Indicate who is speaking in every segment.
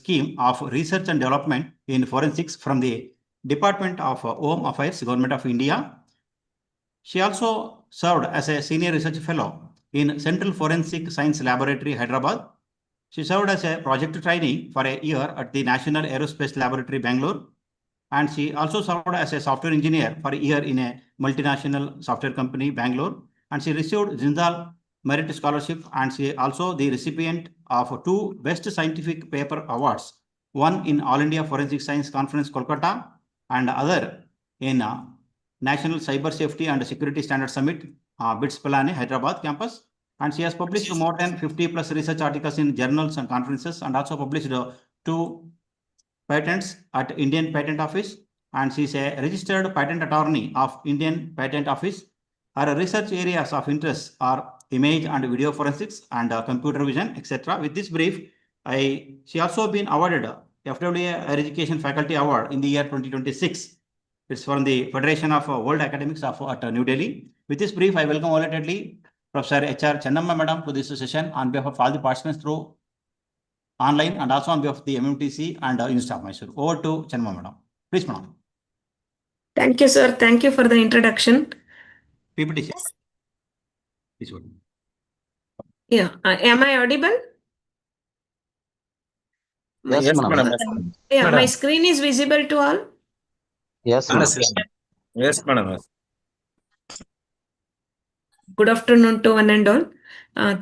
Speaker 1: scheme of research and development in forensics from the Department of Home Affairs, Government of India. She also served as a senior research fellow in Central Forensic Science Laboratory, Hyderabad. She served as a project trainee for a year at the National Aerospace Laboratory, Bangalore. And she also served as a software engineer for a year in a multinational software company, Bangalore. And she received Jindal Merit Scholarship, and she also the recipient of 2 Best Scientific Paper Awards, one in All India Forensic Science Conference, Kolkata, and other in National Cyber Safety and Security Standard Summit, BITS Pilani, Hyderabad campus. And she has published more than 50 plus research articles in journals and conferences, and also published 2 patents at Indian Patent Office. And she is a registered patent attorney of Indian Patent Office. Her research areas of interest are image and video forensics and computer vision, etc. With this brief, she also been awarded FWA Higher Education Faculty Award in the year 2026. It's from the Federation of World Academics of at New Delhi. With this brief, I welcome wholeheartedly Professor H.R. Chennamma Madam to this session on behalf of all the participants through online and also on behalf of the MMTC and University of Mysore. Over to Chennamma Madam. Please, Madam.
Speaker 2: Thank you, sir. Thank you for the introduction.
Speaker 1: PPT.
Speaker 2: Yeah. Am I audible?
Speaker 3: Yes, madam.
Speaker 2: Yeah,
Speaker 3: Madam.
Speaker 2: my screen is visible to all?
Speaker 3: Yes, madam.
Speaker 4: Yes, madam.
Speaker 2: Good afternoon to one and all.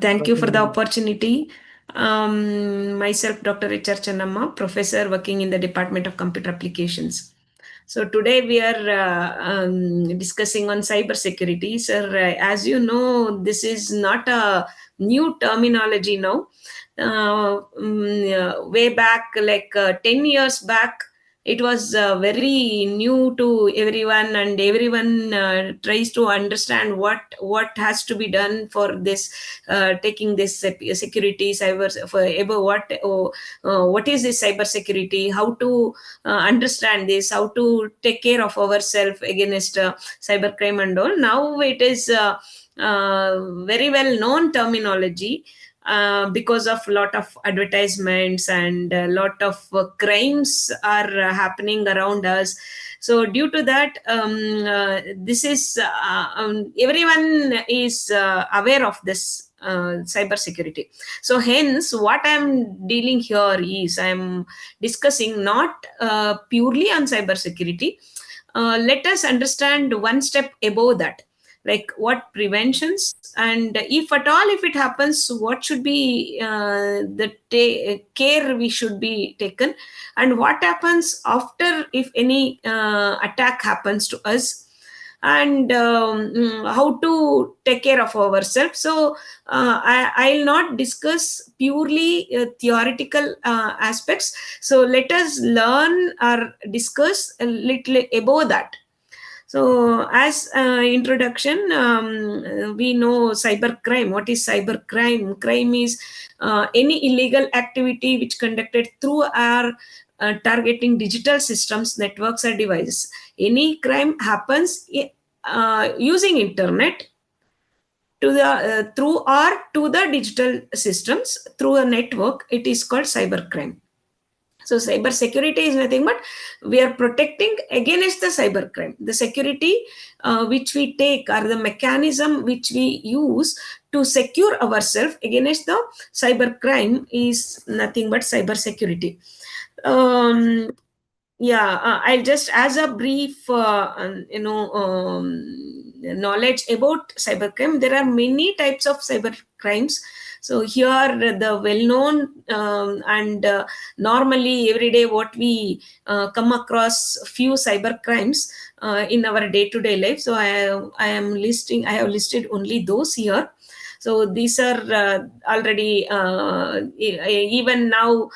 Speaker 2: Thank you for the opportunity. Myself, Dr. H.R. Chennamma, professor working in the Department of Computer Applications. So today we are discussing on cyber security. Sir, as you know, this is not a new terminology now. Way back, like 10 years back, it was very new to everyone, and everyone tries to understand what has to be done for this, taking this security, cyber, what is this cyber security, how to understand this, how to take care of ourselves against cyber crime and all. Now it is very well known terminology. Because of a lot of advertisements and a lot of crimes are happening around us. So due to that, this is everyone is aware of this cyber security. So hence what I'm dealing here is I'm discussing not purely on cyber security. Let us understand one step above that, like what preventions, and if at all, if it happens, what should be the care we should be taken, and what happens after if any attack happens to us, and how to take care of ourselves. So I'll not discuss purely theoretical aspects. So let us learn or discuss a little above that. So as introduction, we know cybercrime. What is cybercrime? Crime is any illegal activity which conducted through our targeting digital systems, networks, or devices. Any crime happens using internet to the through or to the digital systems through a network. It is called cybercrime. So cyber security is nothing but we are protecting against the cyber crime. The security which we take or the mechanism which we use to secure ourselves against the cyber crime is nothing but cyber security. I'll just, as a brief, knowledge about cybercrime. There are many types of cyber crimes. So here the well-known and normally every day what we come across few cyber crimes in our day-to-day life. So I have listed only those here. So these are already even now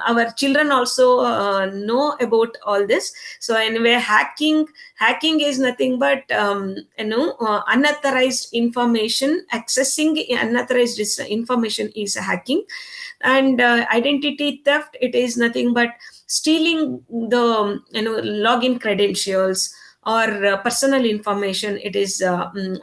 Speaker 2: our children also know about all this. So anyway, hacking is nothing but unauthorized information. Accessing unauthorized information is hacking, and identity theft. It is nothing but stealing the login credentials or personal information, it is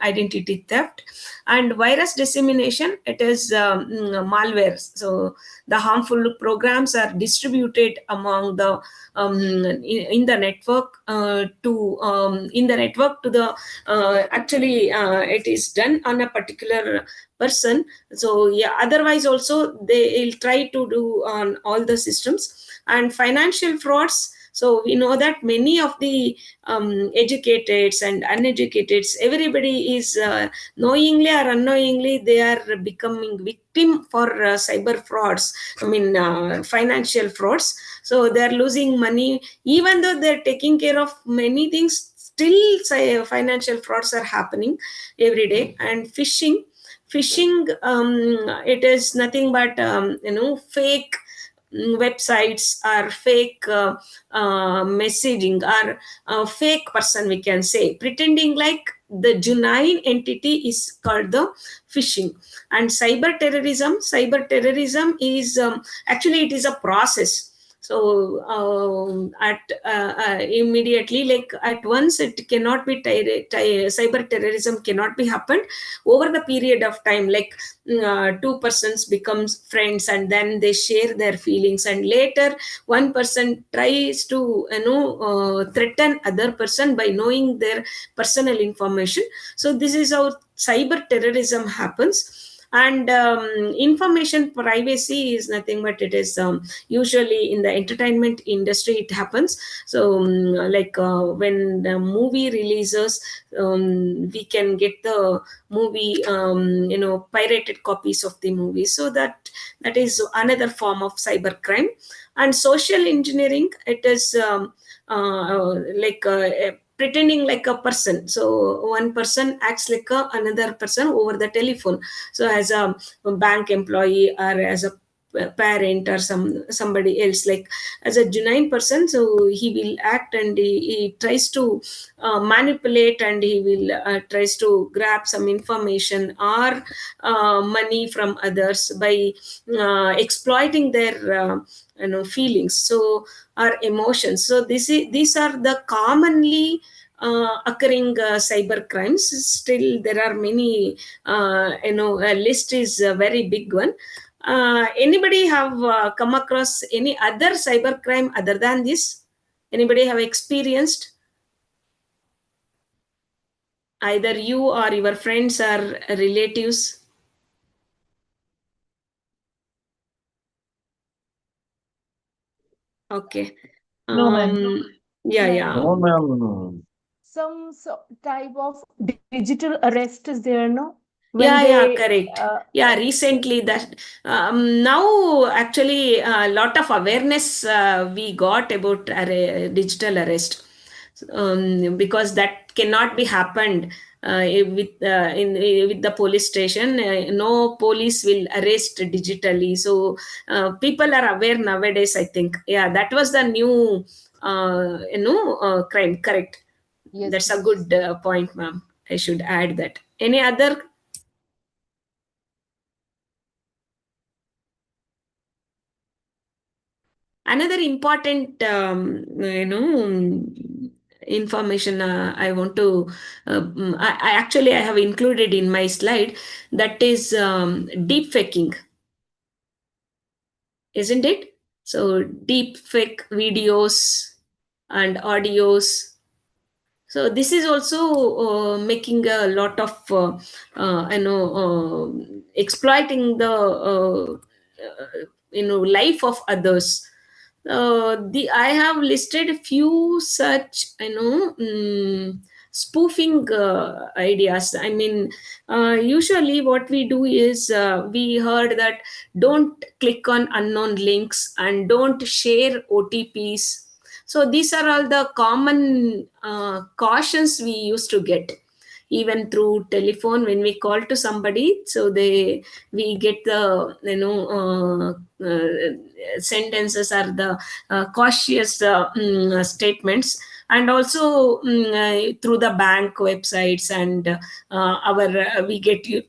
Speaker 2: identity theft. And virus dissemination, it is malware. So the harmful programs are distributed among the in the network to the actually it is done on a particular person. So yeah, otherwise also they will try to do on all the systems. And financial frauds, so we know that many of the educated and uneducated, everybody is knowingly or unknowingly, they are becoming victim for cyber frauds, financial frauds. So they're losing money, even though they're taking care of many things, still financial frauds are happening every day. And phishing, it is nothing but fake websites, or fake messaging, or fake person, we can say, pretending like the genuine entity, is called the phishing. And cyber terrorism is actually, it is a process. So at immediately, like at once, it cannot be cyber terrorism cannot be happened over the period of time. Like two persons becomes friends, and then they share their feelings, and later one person tries to threaten other person by knowing their personal information. So this is how cyber terrorism happens. And information privacy is nothing but, it is usually in the entertainment industry it happens. So like when the movie releases, we can get the movie pirated copies of the movie. So that is another form of cyber crime. And social engineering, it is pretending like a person. So one person acts like another person over the telephone. So as a bank employee, or as a parent, or somebody else, like as a genuine person. So he will act, and he tries to manipulate, and he will tries to grab some information or money from others by exploiting their feelings, so our emotions. So these are the commonly occurring cyber crimes. Still there are many, a list is a very big one. Anybody have come across any other cyber crime other than this? Anybody have experienced? Either you or your friends or relatives? Okay.
Speaker 5: No, ma'am.
Speaker 2: Yeah.
Speaker 4: No, ma'am.
Speaker 5: Some type of digital arrest is there, no?
Speaker 2: Yeah, correct. Recently that now actually a lot of awareness we got about digital arrest, because that cannot be happened with the police station. No police will arrest digitally. So people are aware nowadays, I think. Yeah, that was the new crime. Correct.
Speaker 5: Yes,
Speaker 2: That's a good point, ma'am. I should add that. Any other? Another important information I want to I have included in my slide, that is deep faking, isn't it? So deep fake videos and audios. So this is also making a lot of exploiting the life of others. I have listed a few such spoofing ideas. I mean, usually what we do is we heard that don't click on unknown links and don't share OTPs. So these are all the common cautions we used to get, even through telephone when we call to somebody. So we get the sentences, or the cautious statements. and also through the bank websites, and we get you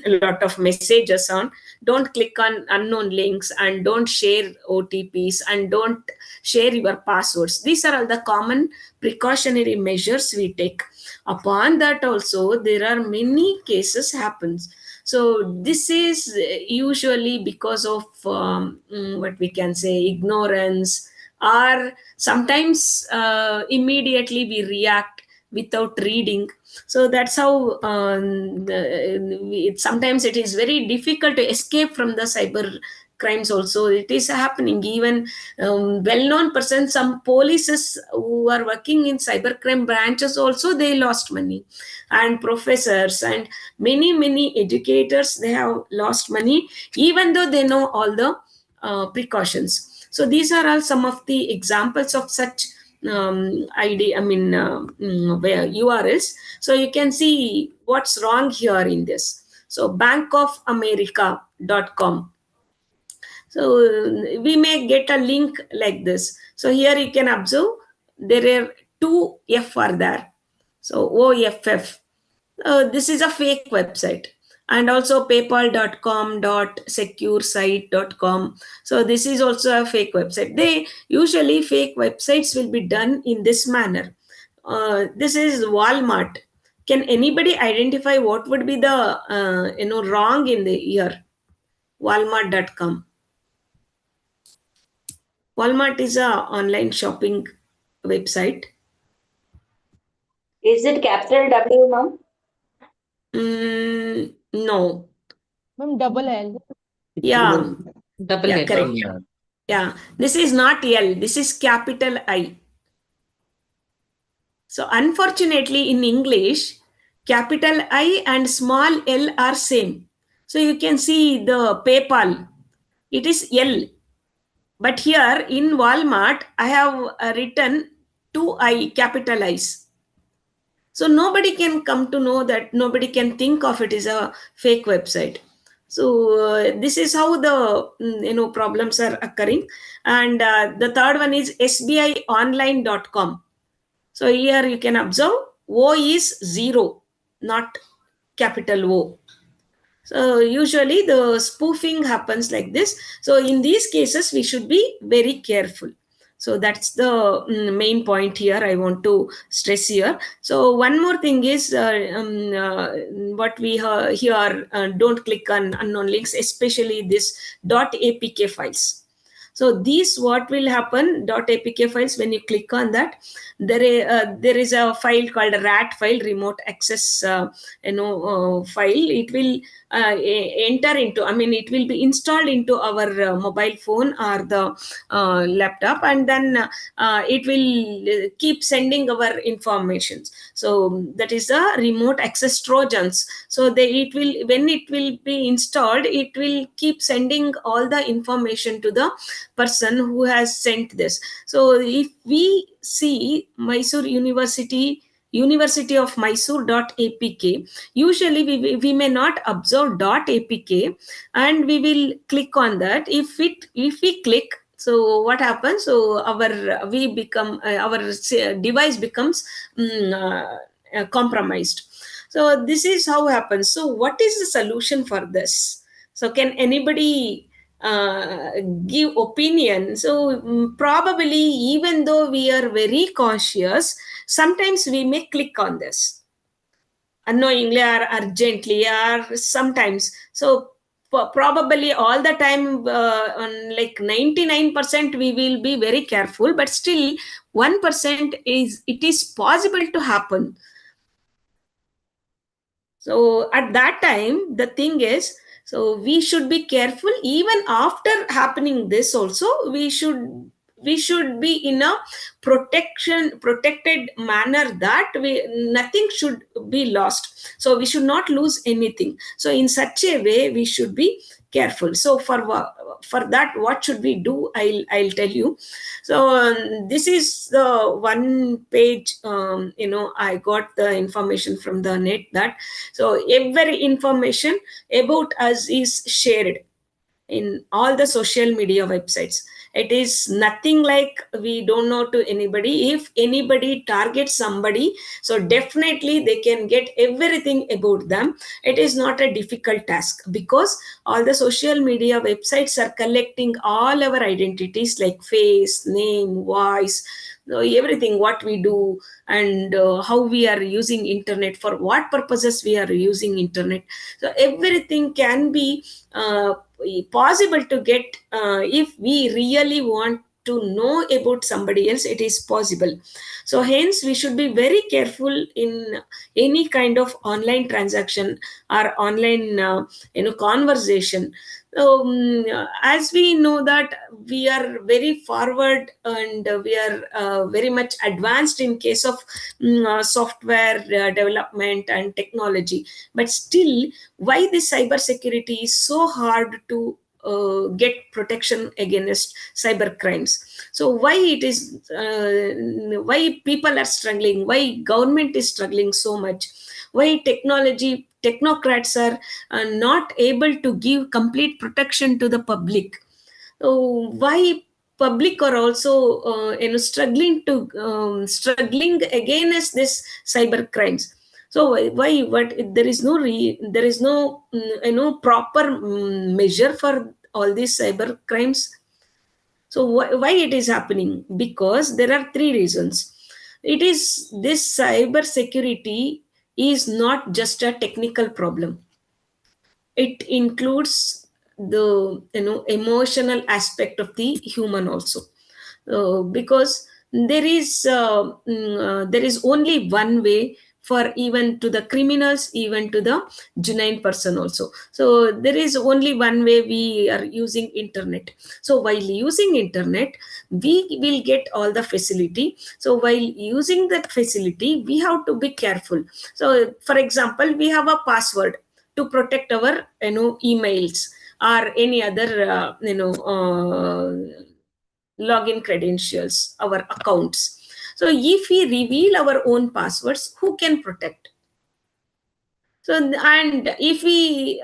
Speaker 2: a lot of messages on don't click on unknown links, and don't share OTPs, and don't share your passwords. These are all the common precautionary measures we take. Upon that also, there are many cases happens. So this is usually because of what we can say, ignorance, or sometimes immediately we react without reading. So that's how sometimes it is very difficult to escape from the cyber crimes also. It is happening. Even well-known persons, some polices who are working in cybercrime branches also, they lost money, and professors and many educators, they have lost money even though they know all the precautions. So these are all some of the examples of such where URLs. So you can see what's wrong here in this. So bankofamerica.com. So we may get a link like this. So here you can observe there are two F are there. So OFF. This is a fake website. And also paypal.com.securesite.com. So this is also a fake website. They usually fake websites will be done in this manner. This is Walmart. Can anybody identify what would be the wrong in the year? Walmart.com. Walmart is a online shopping website.
Speaker 6: Is it capital W, ma'am?
Speaker 2: No.
Speaker 5: Ma'am, double L.
Speaker 2: Yeah.
Speaker 7: Double
Speaker 2: Yeah,
Speaker 7: L.
Speaker 2: correct. Yeah. This is not L. This is capital I. So unfortunately in English, capital I and small l are same. So you can see the PayPal. It is L. But here in Walmart, I have written 2I, capital I's. So nobody can come to know that, nobody can think of it as a fake website. So this is how the problems are occurring. And the third one is sbionline.com. So here you can observe O is 0, not capital O. So usually the spoofing happens like this. So in these cases, we should be very careful. So that's the main point here I want to stress here. So one more thing is what we here, don't click on unknown links, especially this .apk files. So these, what will happen, .apk files, when you click on that, there is a file called a RAT file, remote access file. It will enter into, it will be installed into our mobile phone or the laptop, and then it will keep sending our information. So that is the remote access trojans. So when it will be installed, it will keep sending all the information to the person who has sent this. So if we see Mysore University of Mysore.apk, usually we may not observe .apk, and we will click on that. If we click, so what happens? So our device becomes compromised. So this is how happens. So what is the solution for this? So can anybody give opinion? So probably, even though we are very cautious, sometimes we may click on this unknowingly or urgently, or sometimes. So probably all the time, like 99% we will be very careful, but still 1% it is possible to happen. So at that time, the thing is, so we should be careful. Even after happening this also, we should be in a protected manner, that nothing should be lost. So we should not lose anything. So in such a way, we should be careful. So for that, what should we do? I'll tell you. So this is the one page, I got the information from the net, that so every information about us is shared in all the social media websites. It is nothing like we don't know to anybody. If anybody targets somebody, so definitely they can get everything about them. It is not a difficult task because all the social media websites are collecting all our identities like face, name, voice, everything what we do, and how we are using internet, for what purposes we are using internet. So everything can be possible to get. If we really want to know about somebody else, it is possible. So hence we should be very careful in any kind of online transaction or online conversation. As we know that we are very forward, and we are very much advanced in case of software development and technology, but still, why this cyber security is so hard to get protection against cyber crimes? So why it is why people are struggling, why government is struggling so much, why technocrats are not able to give complete protection to the public? So why public are also struggling against this cyber crimes? So why what there is no proper measure for all these cyber crimes? So why it is happening? Because there are three reasons. It is this cyber security is not just a technical problem. It includes the emotional aspect of the human also. Because there is only one way for even to the criminals, even to the genuine person also. So there is only one way we are using internet. So while using internet, we will get all the facility. So while using that facility, we have to be careful. So for example, we have a password to protect our emails or any other login credentials, our accounts. So if we reveal our own passwords, who can protect? So, and if we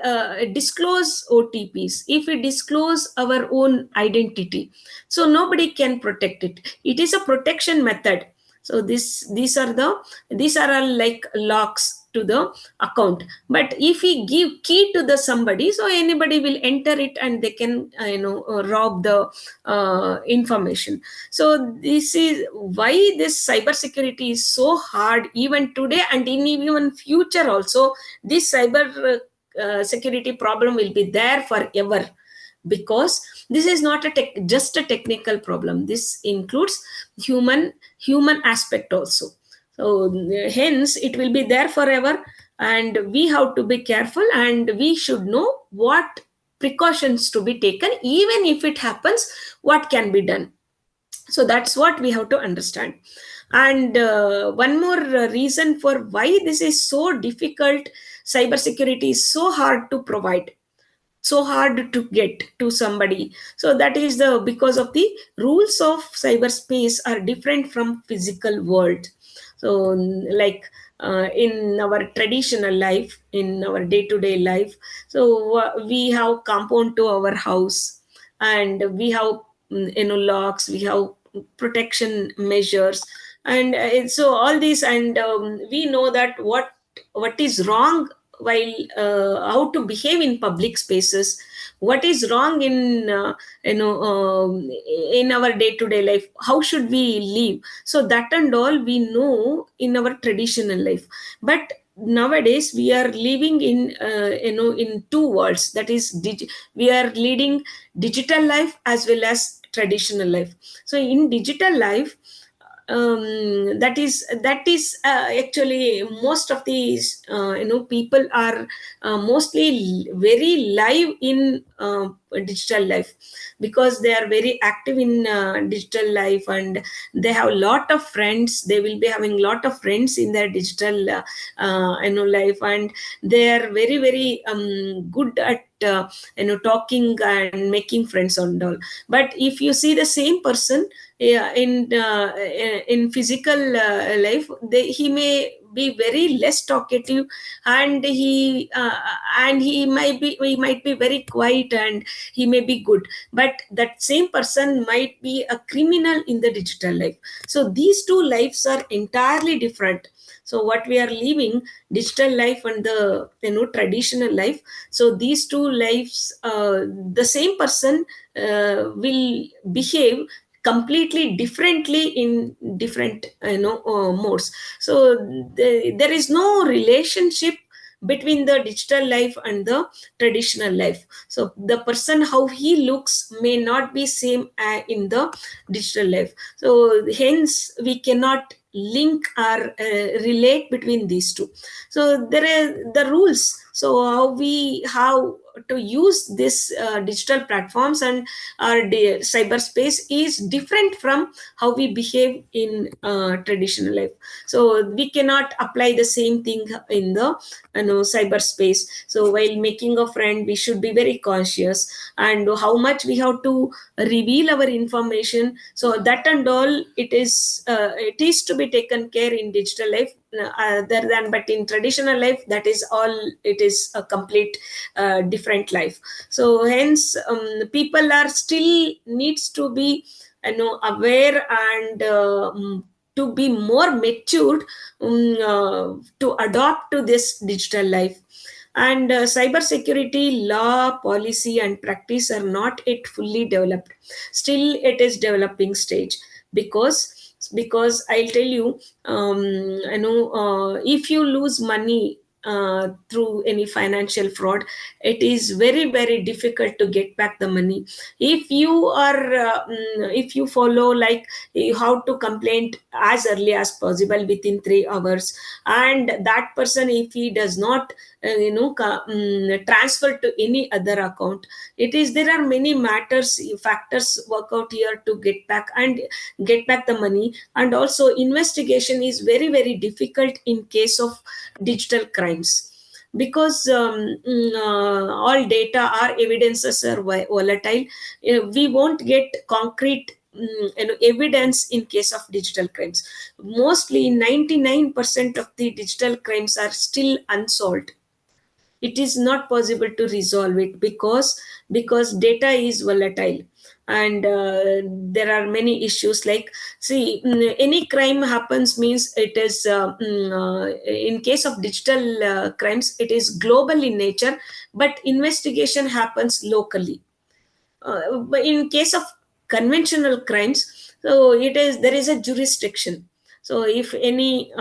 Speaker 2: disclose OTPs, if we disclose our own identity, so nobody can protect it. It is a protection method. So these are all like locks to the account. But if we give key to the somebody, so anybody will enter it and they can rob the information. So this is why this cybersecurity is so hard even today, and in even future also. This cyber security problem will be there forever, because this is not just a technical problem. This includes human aspect also. So hence it will be there forever, and we have to be careful, and we should know what precautions to be taken. Even if it happens, what can be done? So that's what we have to understand. And one more reason for why this is so difficult, cybersecurity is so hard to provide, so hard to get to somebody. So that is because of the rules of cyberspace are different from physical world. So like in our traditional life, in our day-to-day life, so we have compound to our house, and we have locks, we have protection measures, and so all these, and we know that what is wrong while how to behave in public spaces, what is wrong in in our day to day life, how should we live. So that and all we know in our traditional life. But nowadays we are living in in two worlds, that is we are leading digital life as well as traditional life. So in digital life, that is actually most of these people are mostly very live in digital life, because they are very active in digital life, and they have a lot of friends. They will be having a lot of friends in their digital life, and they are very very good at talking and making friends and all. But if you see the same person in physical life, he may be very less talkative, and he might be very quiet, and he may be good, but that same person might be a criminal in the digital life. So these two lives are entirely different. So what we are living, digital life and the traditional life, so these two lives, the same person will behave completely differently in different modes. So there is no relationship between the digital life and the traditional life. So the person how he looks may not be same in the digital life. So hence we cannot link or relate between these two. So there are the rules. So how to use this digital platforms and our cyberspace is different from how we behave in traditional life. So we cannot apply the same thing in the cyberspace. So while making a friend, we should be very cautious, and how much we have to reveal our information. So that and all, it is to be taken care in digital life, other than, but in traditional life, that is all, it is a complete different life. So hence people are still needs to be aware and to be more matured to adopt to this digital life. And cyber security law, policy and practice are not yet fully developed. Still it is developing stage, because I'll tell you, if you lose money through any financial fraud, it is very very difficult to get back the money. If you are if you follow like how to complain as early as possible within 3 hours, and that person, if he does not transfer to any other account, it is, there are many factors work out here to get back the money. And also investigation is very very difficult in case of digital crimes, because all data or evidences are volatile. We won't get concrete evidence in case of digital crimes. Mostly 99% of the digital crimes are still unsolved. It is not possible to resolve it because data is volatile, and there are many issues. Like, see, any crime happens means it is in case of digital crimes, it is global in nature, but investigation happens locally. But in case of conventional crimes, so it is, there is a jurisdiction. So if any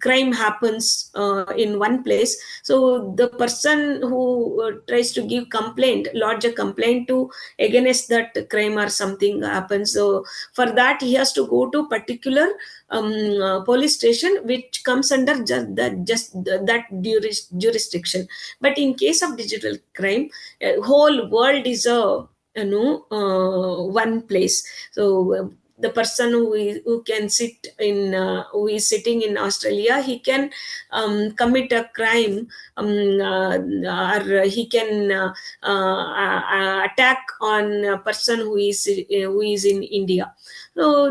Speaker 2: crime happens in one place, so the person who tries to give complaint, lodge a complaint to against that crime or something happens, so for that he has to go to particular police station which comes under that jurisdiction. But in case of digital crime, whole world is a one place. So the person who can sit in who is sitting in Australia, he can commit a crime, or he can attack on a person who is in India. So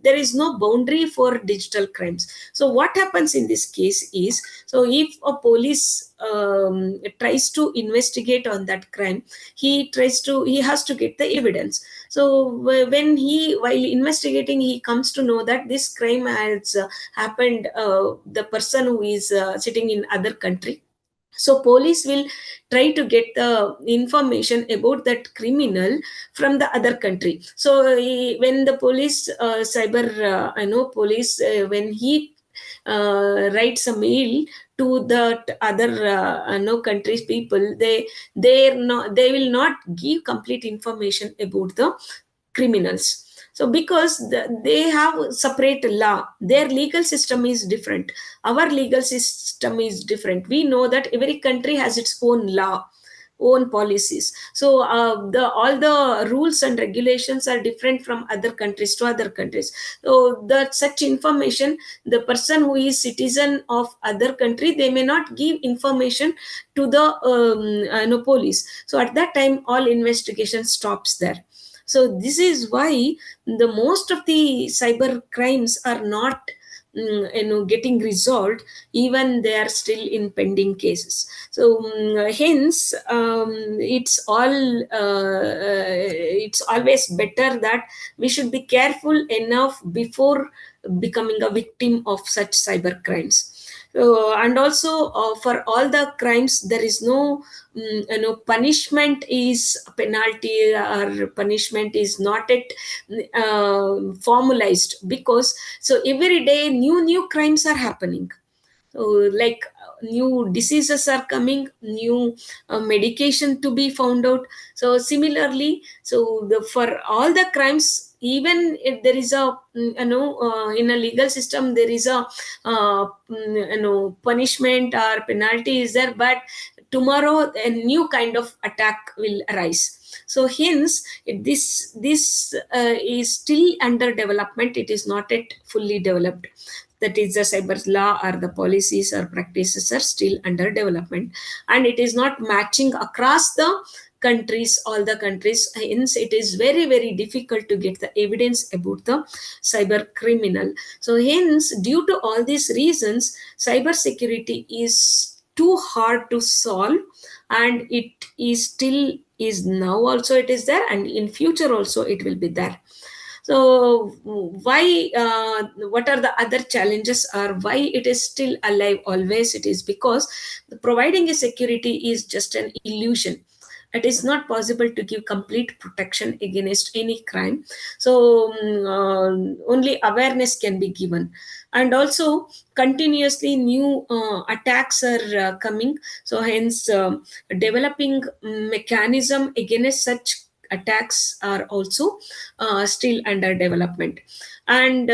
Speaker 2: there is no boundary for digital crimes. So what happens in this case is, so if a police tries to investigate on that crime, he has to get the evidence. So when while investigating, he comes to know that this crime has happened, the person who is sitting in other country. So police will try to get the information about that criminal from the other country. So when the police police, when he writes a mail to the other countries people, they will not give complete information about the criminals. So because they have separate law, their legal system is different, our legal system is different. We know that every country has its own law, own policies. So all the rules and regulations are different from other countries to other countries. So that such information, the person who is citizen of other country, they may not give information to the police. So at that time, all investigation stops there. So this is why the most of the cyber crimes are not getting resolved, even they are still in pending cases. So hence it's always better that we should be careful enough before becoming a victim of such cyber crimes. And also for all the crimes, there is no punishment is penalty, or punishment is not yet formalized, because so every day new crimes are happening. Like new diseases are coming, new medication to be found out. So similarly, so for all the crimes, even if there is a in a legal system, there is a punishment or penalty is there, but tomorrow a new kind of attack will arise. So hence this is still under development. It is not yet fully developed. That is, the cyber law or the policies or practices are still under development, and it is not matching across the countries, all the countries. Hence it is very, very difficult to get the evidence about the cyber criminal. So hence, due to all these reasons, cyber security is too hard to solve, and it is still is now also it is there, and in future also it will be there. So why what are the other challenges, or why it is still alive always? It is because providing a security is just an illusion. It is not possible to give complete protection against any crime. So only awareness can be given, and also continuously new attacks are coming. So hence developing mechanism against such attacks are also still under development. And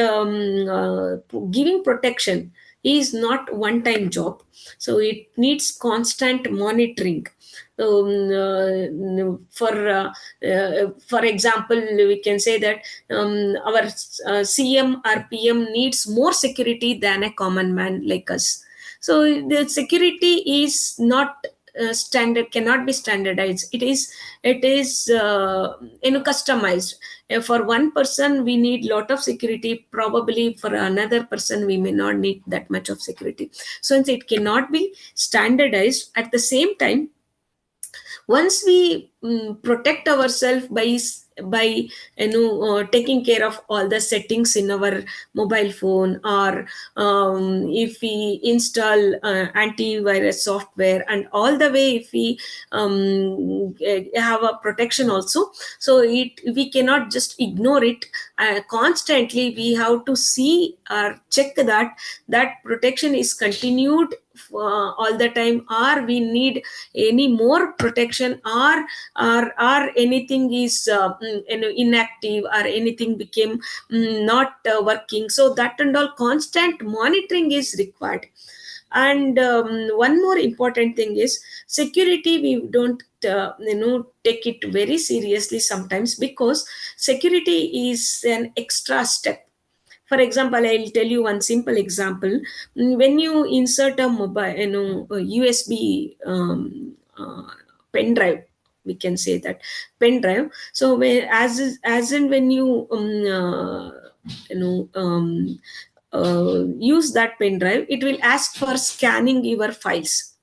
Speaker 2: giving protection is not one time job, so it needs constant monitoring. For example, we can say that our CM or PM needs more security than a common man like us. So the security is not standard, cannot be standardized. It is customized. For one person we need lot of security, probably for another person we may not need that much of security. So it cannot be standardized. At the same time, once we protect ourselves by taking care of all the settings in our mobile phone, or if we install antivirus software, and all the way if we have a protection also, so we cannot just ignore it. Constantly we have to see or check that protection is continued all the time, or we need any more protection, or anything is inactive, or anything became not working. So that and all constant monitoring is required. And one more important thing is security. We don't take it very seriously sometimes, because security is an extra step. For example, I'll tell you one simple example. When you insert a mobile, a USB pen drive, we can say that pen drive. So as in when you use that pen drive, it will ask for scanning your files.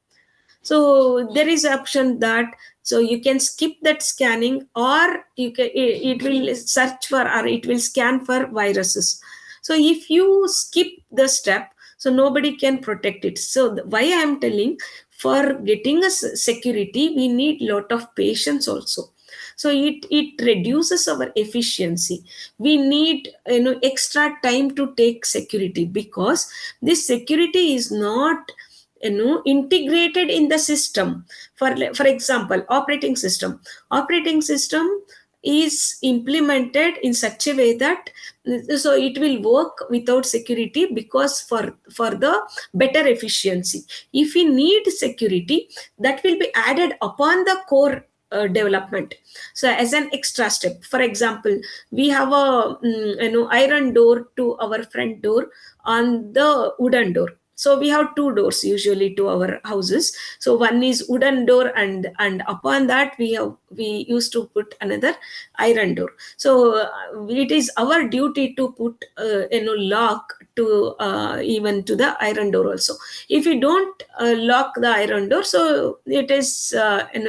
Speaker 2: So there is an option that, so you can skip that scanning, or it will search for, or it will scan for viruses. So if you skip the step, so nobody can protect it. So why I am telling, for getting a security we need lot of patience also. So it reduces our efficiency. We need extra time to take security, because this security is not integrated in the system. For example, operating system is implemented in such a way that so it will work without security, because for the better efficiency, if we need security, that will be added upon the core development. So as an extra step, for example, we have a iron door to our front door on the wooden door. So we have two doors usually to our houses. So one is wooden door, and upon that we used to put another iron door. So it is our duty to put lock to even to the iron door also. If you don't lock the iron door, so it is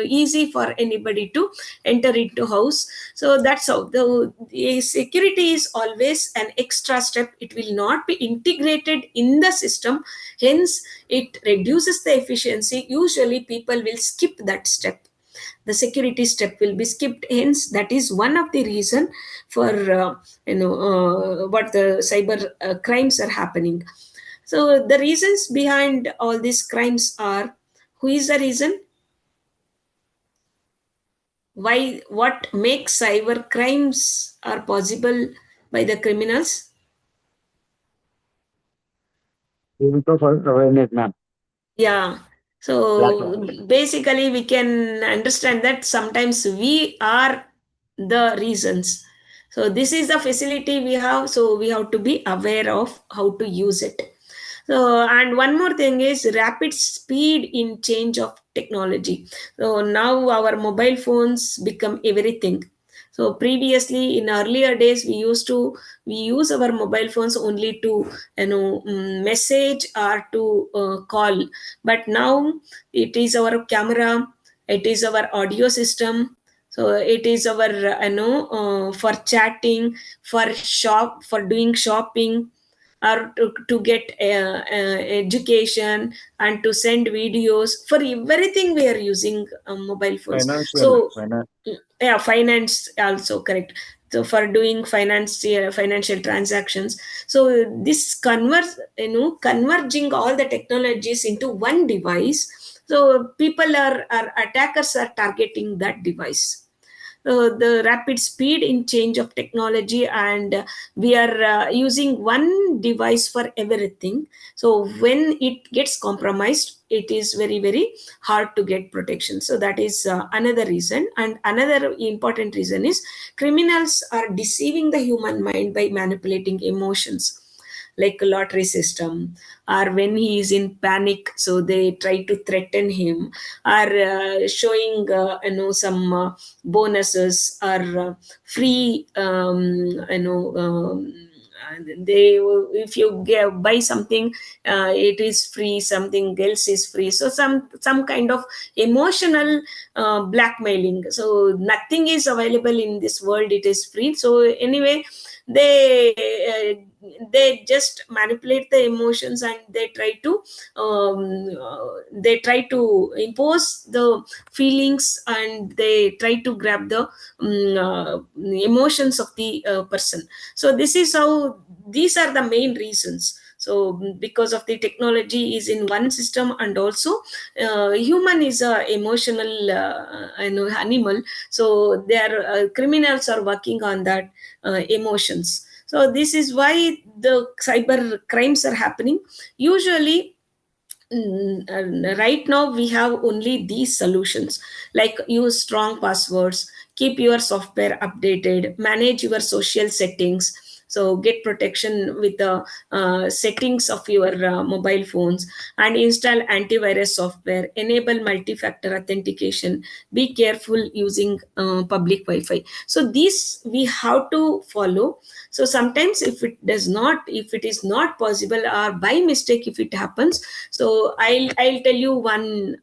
Speaker 2: easy for anybody to enter into house. So that's how the security is always an extra step. It will not be integrated in the system, hence it reduces the efficiency. Usually people will skip that step. The security step will be skipped, hence that is one of the reason for what the cyber crimes are happening. So the reasons behind all these crimes are, who is the reason? Why, what makes cyber crimes are possible by the criminals?
Speaker 3: Awareness, ma'am.
Speaker 2: Yeah. So basically we can understand that sometimes we are the reasons. So this is the facility we have, so we have to be aware of how to use it. So, and one more thing is rapid speed in change of technology. So now our mobile phones become everything. So previously in earlier days we use our mobile phones only to message or to call, but now it is our camera, it is our audio system, so it is our for chatting, for doing shopping, or to get education, and to send videos. For everything we are using mobile phones. So yeah, finance also, correct. So for doing financial transactions, so this converging all the technologies into one device. So attackers are targeting that device. The rapid speed in change of technology, and we are using one device for everything. So when it gets compromised, it is very, very hard to get protection. So that is another reason. And another important reason is criminals are deceiving the human mind by manipulating emotions, like a lottery system, or when he is in panic, so they try to threaten him, or showing some bonuses, or free they, if you buy something, it is free, something else is free. So some kind of emotional blackmailing. So nothing is available in this world, it is free. So anyway, they just manipulate the emotions, and they try to impose the feelings, and they try to grab the emotions of the person. So this is how, these are the main reasons. So because of the technology is in one system, and also human is a emotional animal, so their criminals are working on that emotions. So this is why the cyber crimes are happening. Usually right now we have only these solutions, like use strong passwords, keep your software updated, manage your social settings, so get protection with the settings of your mobile phones, and install antivirus software, enable multi-factor authentication, be careful using public Wi-Fi. So these we have to follow. So sometimes if it is not possible, or by mistake if it happens, so I'll tell you one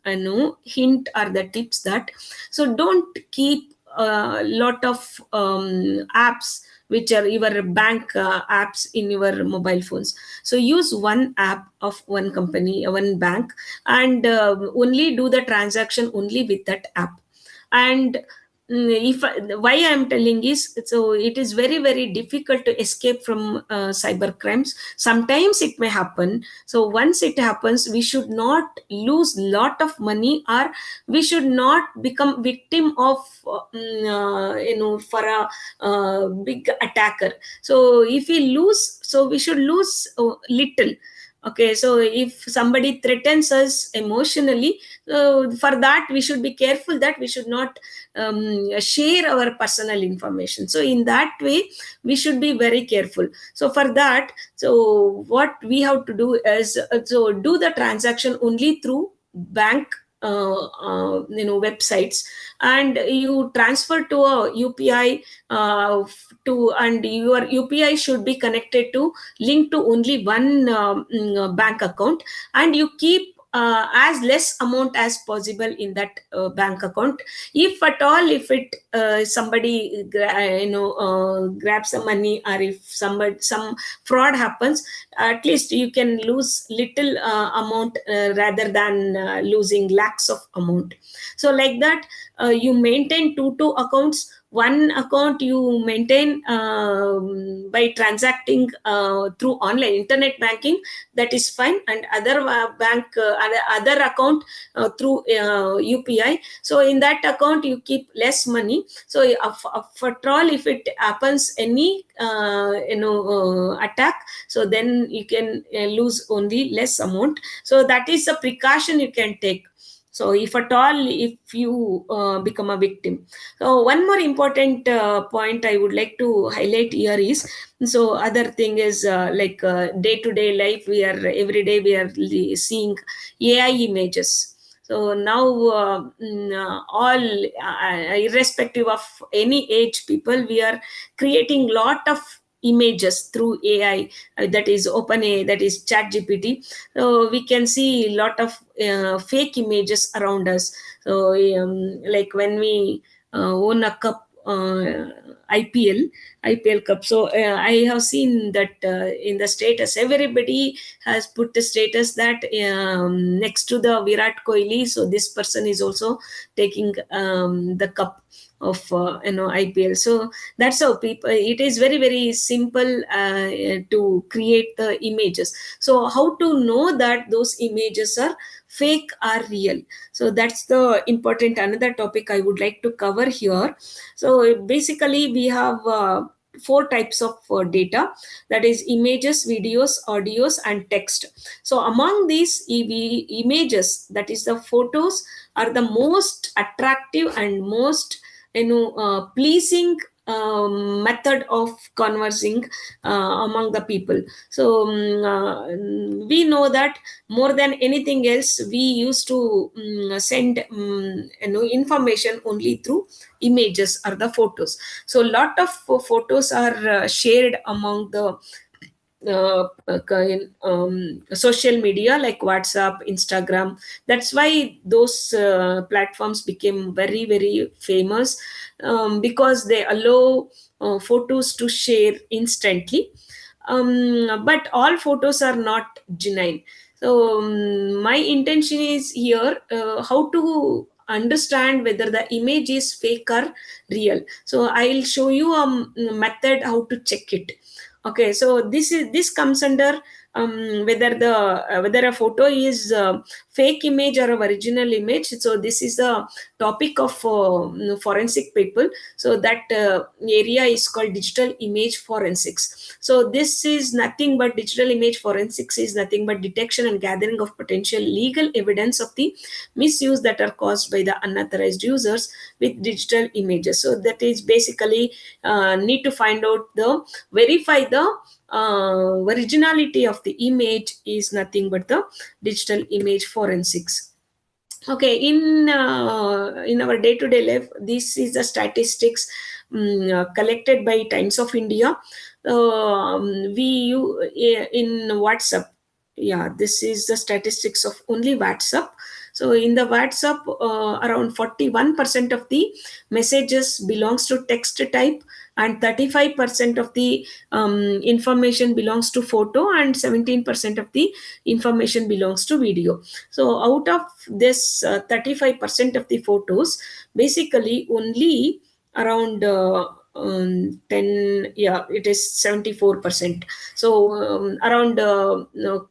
Speaker 2: hint or the tips, that so don't keep a lot of apps which are your bank apps in your mobile phones. So use one app of one company, one bank, and only do the transaction only with that app. And if why I'm telling is, so it is very, very difficult to escape from cyber crimes. Sometimes it may happen. So once it happens, we should not lose lot of money, or we should not become victim of for a big attacker. So if we lose, so we should lose little. Okay, so if somebody threatens us emotionally, for that we should be careful that we should not share our personal information. So in that way we should be very careful. So for that, so what we have to do is so do the transaction only through bank websites, and you transfer to a UPI and your UPI should be connected to linked to only one bank account, and you keep as less amount as possible in that bank account. If at all, if it somebody grabs some money, or if some fraud happens, at least you can lose little amount rather than losing lakhs of amount. So like that, you maintain two accounts. One account you maintain by transacting through online internet banking, that is fine, and other other account through UPI. So in that account you keep less money. So if at all, if it happens any attack, so then you can lose only less amount. So that is a precaution you can take. So if at all, if you become a victim. So one more important point I would like to highlight here is, so other thing is like day-to-day life, every day we are seeing AI images. So now all irrespective of any age people, we are creating lot of images through AI, that is OpenAI, that is ChatGPT. So we can see a lot of fake images around us. So like when we own a cup, IPL cup. So I have seen that in the status, everybody has put the status that next to the Virat Kohli, so this person is also taking the cup of IPL. So that's how people, it is very, very simple to create the images. So how to know that those images are fake or real? So that's the important another topic I would like to cover here. So basically we have 4 types of data, that is images, videos, audios, and text. So among these images, that is the photos, are the most attractive and most pleasing method of conversing among the people. So we know that more than anything else, we used to send information only through images or the photos. So a lot of photos are shared among the social media like WhatsApp, Instagram. That's why those platforms became very, very famous, because they allow photos to share instantly. But all photos are not genuine. So my intention is here how to understand whether the image is fake or real. So I'll show you a method how to check it. Okay, so this comes under whether a photo is fake image or original image. So this is the topic of forensic people. So that area is called digital image forensics. So this is nothing but digital image forensics is nothing but detection and gathering of potential legal evidence of the misuse that are caused by the unauthorized users with digital images. So that is basically need to find out verify the originality of the image is nothing but the digital image forensics. Okay, in our day-to-day life, this is the statistics collected by Times of India. In WhatsApp, yeah, this is the statistics of only WhatsApp. So in the WhatsApp, around 41% of the messages belongs to text type, and 35% of the information belongs to photo, and 17% of the information belongs to video. So out of this 35% of the photos, basically only around 10, yeah, it is 74%. So around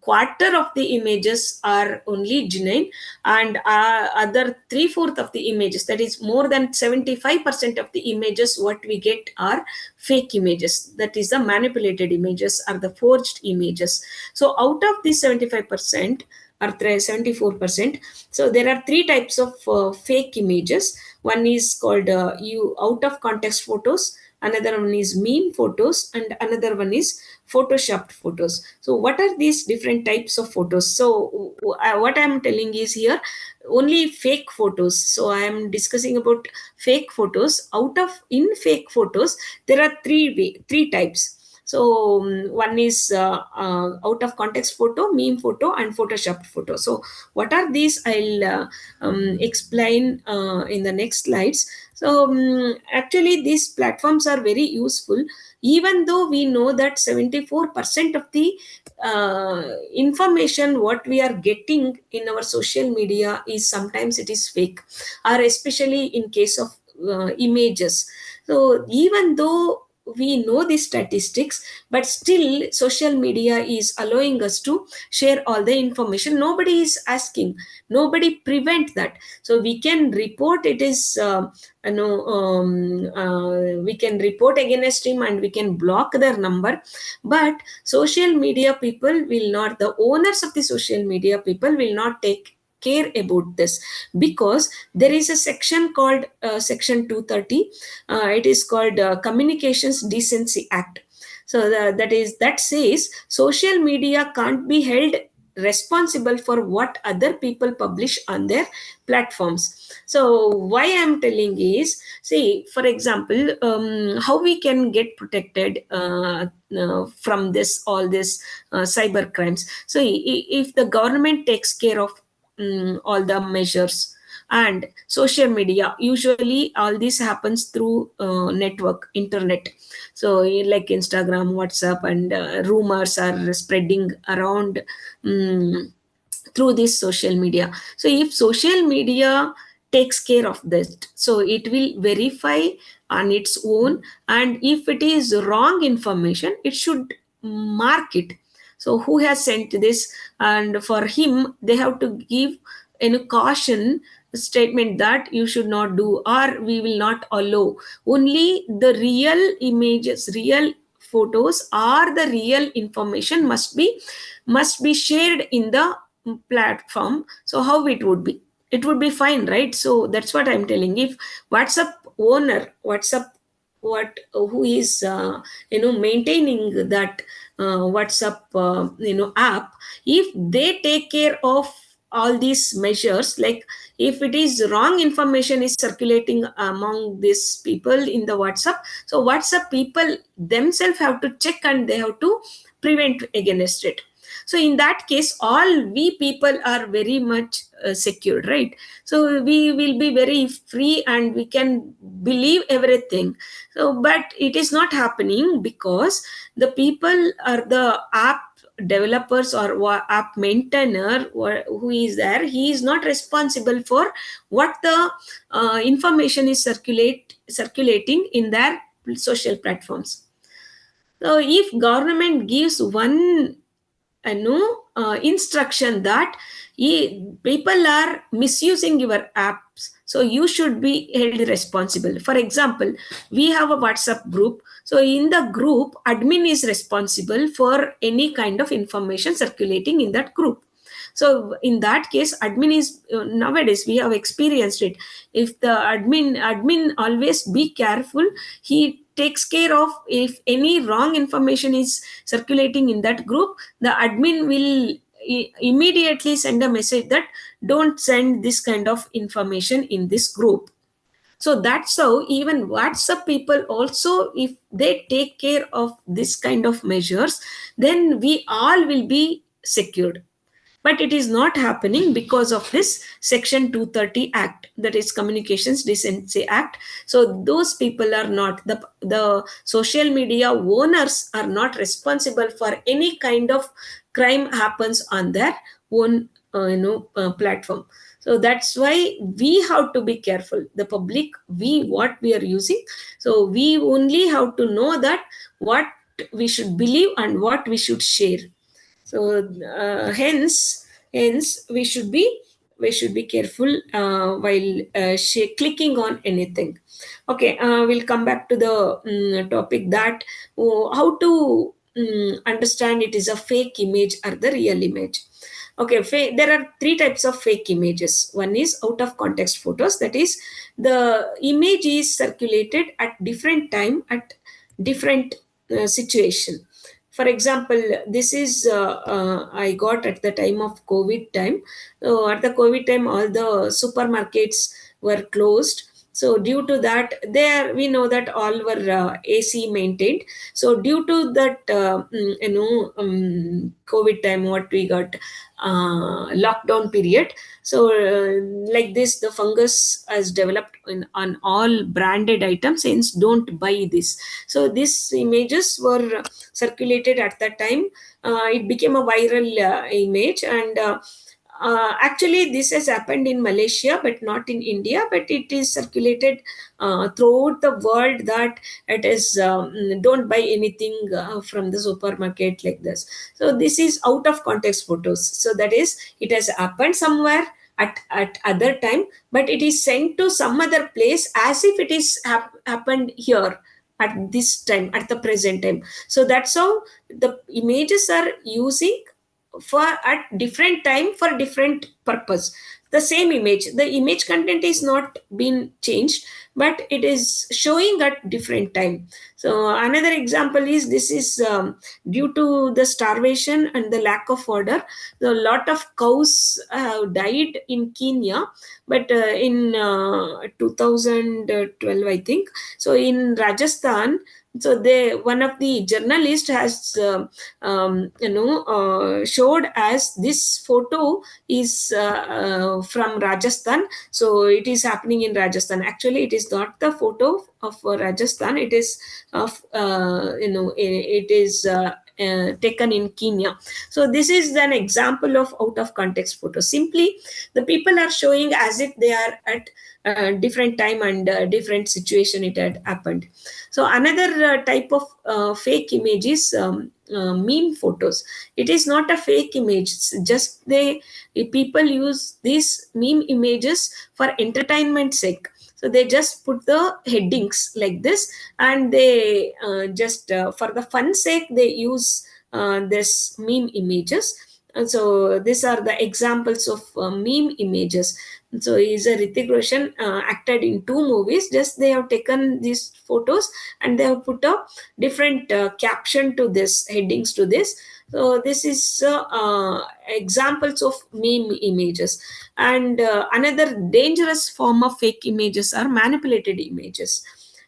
Speaker 2: quarter of the images are only genuine, and other 3/4 of the images, that is more than 75% of the images what we get are fake images, that is the manipulated images or the forged images. So out of this 75% or 74%, so there are 3 types of fake images. One is called out of context photos, another one is meme photos, and another one is photoshopped photos. So what are these different types of photos? So what I'm telling is here only fake photos. So I am discussing about fake photos. In fake photos there are three types. So one is out of context photo, meme photo, and photoshopped photo. So what are these? I'll explain in the next slides. So actually these platforms are very useful, even though we know that 74% of the information what we are getting in our social media is sometimes it is fake, or especially in case of images. So even though we know these statistics, but still social media is allowing us to share all the information. Nobody is asking, nobody prevent that. So we can report it is we can report against him and we can block their number, but social media people will not, the owners of the social media people will not take care about this, because there is a section called section 230. It is called Communications Decency Act. So that says social media can't be held responsible for what other people publish on their platforms. So why I'm telling is, see, for example, how we can get protected from this all this cyber crimes. So if the government takes care of all the measures, and social media, usually all this happens through internet. So like Instagram, WhatsApp, and rumors are spreading around through this social media. So if social media takes care of this, so it will verify on its own, and if it is wrong information, it should mark it. So who has sent this, and for him they have to give a caution statement that you should not do, or we will not allow. Only the real images, real photos, or the real information must be shared in the platform. So how it would be, it would be fine, right? So that's what I'm telling. If WhatsApp owner, WhatsApp who is maintaining that WhatsApp app, if they take care of all these measures, like if it is wrong information is circulating among these people in the WhatsApp, so WhatsApp people themselves have to check and they have to prevent against it. So in that case, all we people are very much secured, right? So we will be very free and we can believe everything. So but it is not happening, because the people are the app developers or app maintainer who is there, he is not responsible for what the information is circulating in their social platforms. So if government gives one instruction that people are misusing your apps, so you should be held responsible. For example, we have a WhatsApp group. So in the group, admin is responsible for any kind of information circulating in that group. So in that case, admin is nowadays we have experienced it. If the admin always be careful, he takes care of if any wrong information is circulating in that group, the admin will immediately send a message that don't send this kind of information in this group. So that's how even WhatsApp people also, if they take care of this kind of measures, then we all will be secured. But it is not happening because of this section 230 act, that is Communications Decency Act. So those people are not, the social media owners are not responsible for any kind of crime happens on their own platform. So that's why we have to be careful, the public, what we are using. So we only have to know that what we should believe and what we should share. So hence we should be careful while clicking on anything. Okay, we'll come back to the topic that how to understand it is a fake image or the real image. Okay, there are three types of fake images. One is out of context photos, that is the image is circulated at different time at different situation. for example, this is I got at the time of COVID time. So at the COVID time, all the supermarkets were closed. So due to that, there we know that all were AC maintained. So due to that, COVID time, what we got lockdown period. So like this, the fungus has developed on all branded items. Hence, don't buy this. So these images were circulated at that time. It became a viral image, and actually this has happened in Malaysia but not in India, but it is circulated throughout the world that it is don't buy anything from the supermarket like this. So this is out of context photos. So that is, it has happened somewhere at other time, but it is sent to some other place as if it is happened here at this time, at the present time. So that's how the images are using for at different time for different purpose. The same image, the image content is not been changed, but it is showing at different time. So another example is, this is due to the starvation and the lack of order, a lot of cows have died in Kenya, but in 2012 I think. So in Rajasthan, so they, one of the journalists has showed as this photo is from Rajasthan. So it is happening in Rajasthan. Actually, it is not the photo of Rajasthan. It is of it is taken in Kenya. So this is an example of out of context photo. Simply, the people are showing as if they are at different time and different situation it had happened. So another type of fake image is meme photos. It is not a fake image. It's just people use these meme images for entertainment sake. So they just put the headings like this, and they just for the fun sake they use this meme images. And so these are the examples of meme images. So is a Hrithik Roshan acted in 2 movies. Just they have taken these photos and they have put a different caption to this, headings to this. So this is examples of meme images. And another dangerous form of fake images are manipulated images.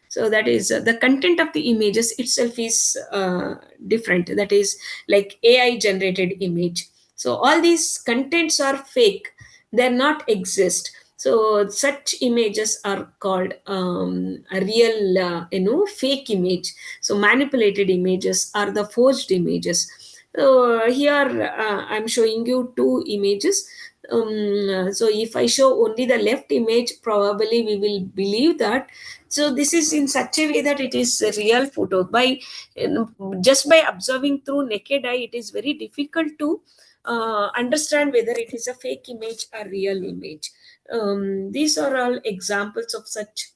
Speaker 2: So that is the content of the images itself is different. That is like AI generated image. So all these contents are fake. They're not exist. So such images are called a real, fake image. So manipulated images are the forged images. So here I'm showing you 2 images. So if I show only the left image, probably we will believe that. So this is in such a way that it is a real photo. By just by observing through naked eye, it is very difficult to understand whether it is a fake image or real image. These are all examples of such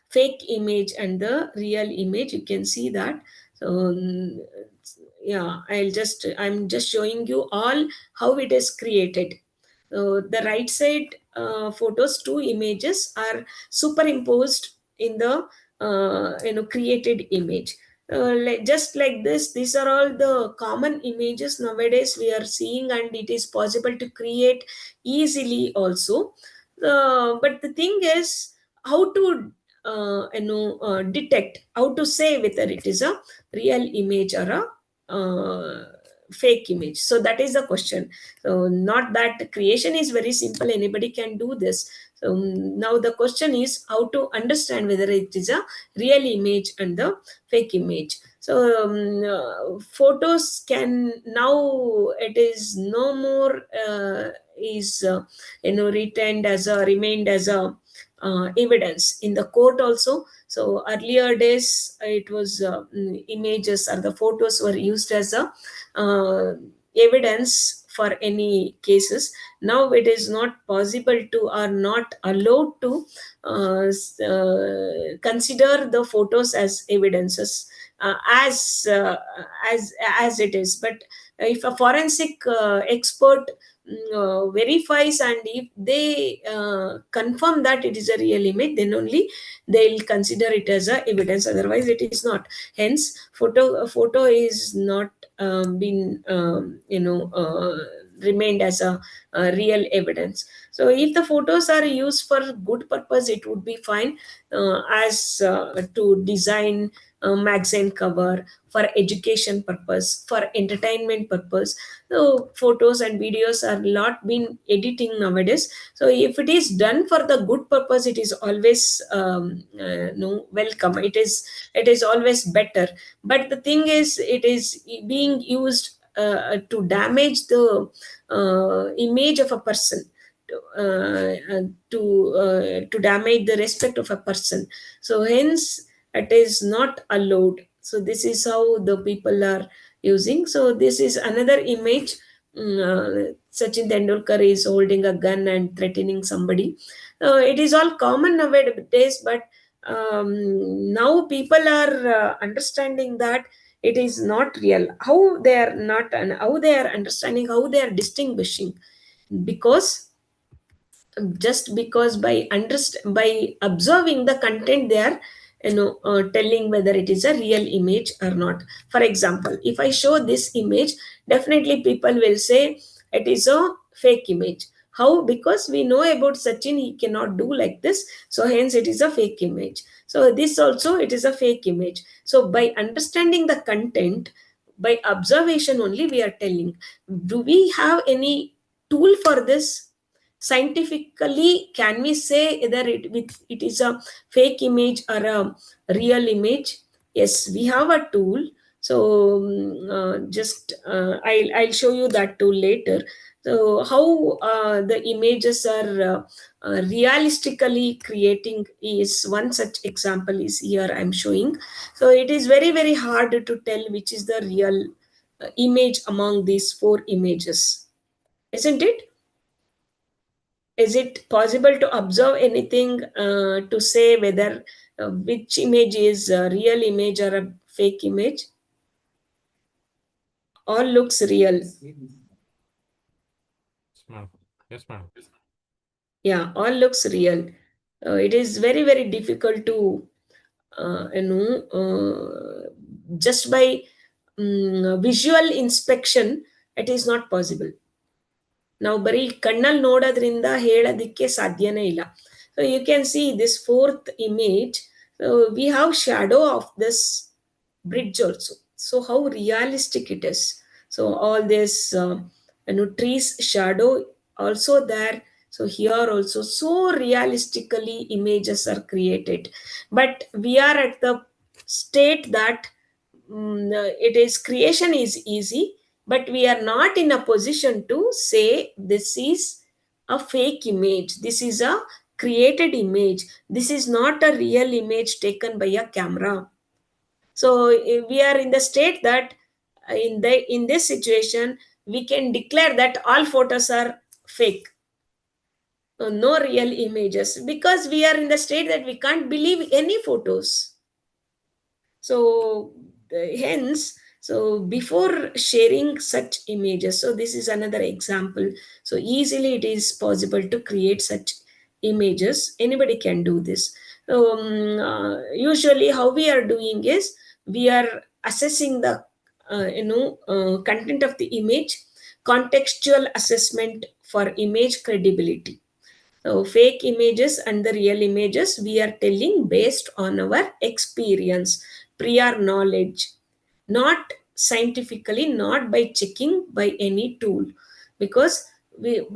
Speaker 2: fake image and the real image. You can see that. So yeah, I'm just showing you all how it is created. So the right side photos, 2 images are superimposed in the created image. Just like this, these are all the common images nowadays we are seeing, and it is possible to create easily also. But the thing is how to detect, how to say whether it is a real image or a fake image. So that is the question. So not that creation is very simple, anybody can do this. So now the question is how to understand whether it is a real image and the fake image. So photos can now, it is no more retained as a, remained as a evidence in the court also. So earlier days it was images or the photos were used as a evidence for any cases. Now it is not possible to, or not allowed to consider the photos as evidences as it is. But if a forensic expert verifies, and if they confirm that it is a real image, then only they'll consider it as a evidence. Otherwise it is not. Hence photo is not been remained as a real evidence. So if the photos are used for good purpose, it would be fine, as to design magazine cover, for education purpose, for entertainment purpose. So photos and videos are not been editing nowadays. So if it is done for the good purpose, it is always welcome. It is always better. But the thing is, it is being used to damage the image of a person, to damage the respect of a person. So hence it is not allowed. So this is how the people are using. So this is another image. Sachin Tendulkar is holding a gun and threatening somebody. It is all common nowadays, but now people are understanding that it is not real. How they are not, and how they are understanding, how they are distinguishing, because just because by observing the content, they are telling whether it is a real image or not. For example, if I show this image, definitely people will say it is a fake image. How? Because we know about Sachin, he cannot do like this, so hence it is a fake image. So this also, it is a fake image. So by understanding the content, by observation only, we are telling. Do we have any tool for this? Scientifically, can we say whether it is a fake image or a real image? Yes, we have a tool. So I'll show you that tool later. So how the images are realistically creating is one such example is here I'm showing. So it is very, very hard to tell which is the real image among these four images, isn't it? Is it possible to observe anything to say whether which image is a real image or a fake image? All looks real.
Speaker 7: Yes, ma'am.
Speaker 2: Yeah, all looks real. It is very, very difficult to just by visual inspection, it is not possible. ನಾವು ಬರೀ ಕಣ್ಣಲ್ಲಿ ನೋಡೋದ್ರಿಂದ ಹೇಳೋದಕ್ಕೆ ಸಾಧ್ಯನೇ ಇಲ್ಲ. So you can see this fourth image. So we have shadow of this bridge also. So how realistic it is. So all this trees shadow also there. So here also so realistically images are created. But we are at the state that it is creation is easy, but we are not in a position to say this is a fake image, this is a created image, this is not a real image taken by a camera. So we are in the state that in this situation we can declare that all photos are fake, no real images, because we are in the state that we can't believe any photos. So hence, so before sharing such images, so this is another example. So easily it is possible to create such images. Anybody can do this. Usually how we are doing is we are assessing the content of the image, contextual assessment for image credibility. So fake images and the real images, we are telling based on our experience, prior knowledge, not scientifically, not by checking by any tool, because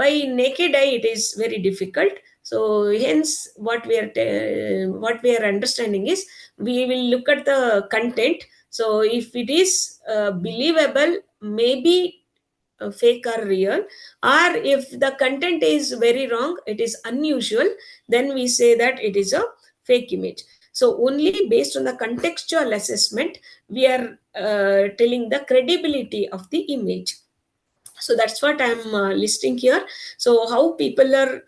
Speaker 2: by naked eye it is very difficult. So hence what we are understanding is we will look at the content. So if it is believable, maybe fake or real, or if the content is very wrong, it is unusual, then we say that it is a fake image. So only based on the contextual assessment we are telling the credibility of the image. So that's what I'm listing here. So how people are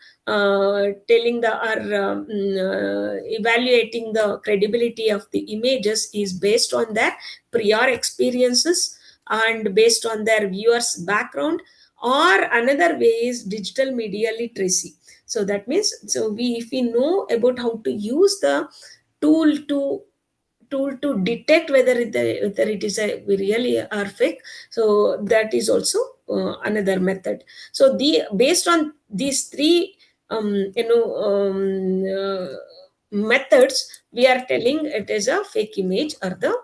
Speaker 2: evaluating the credibility of the images is based on their prior experiences and based on their viewers background, or another way is digital media literacy. So that means, if we know about how to use the tool to detect whether it is a really or fake, so that is also another method. So based on these three methods, we are telling it is a fake image or the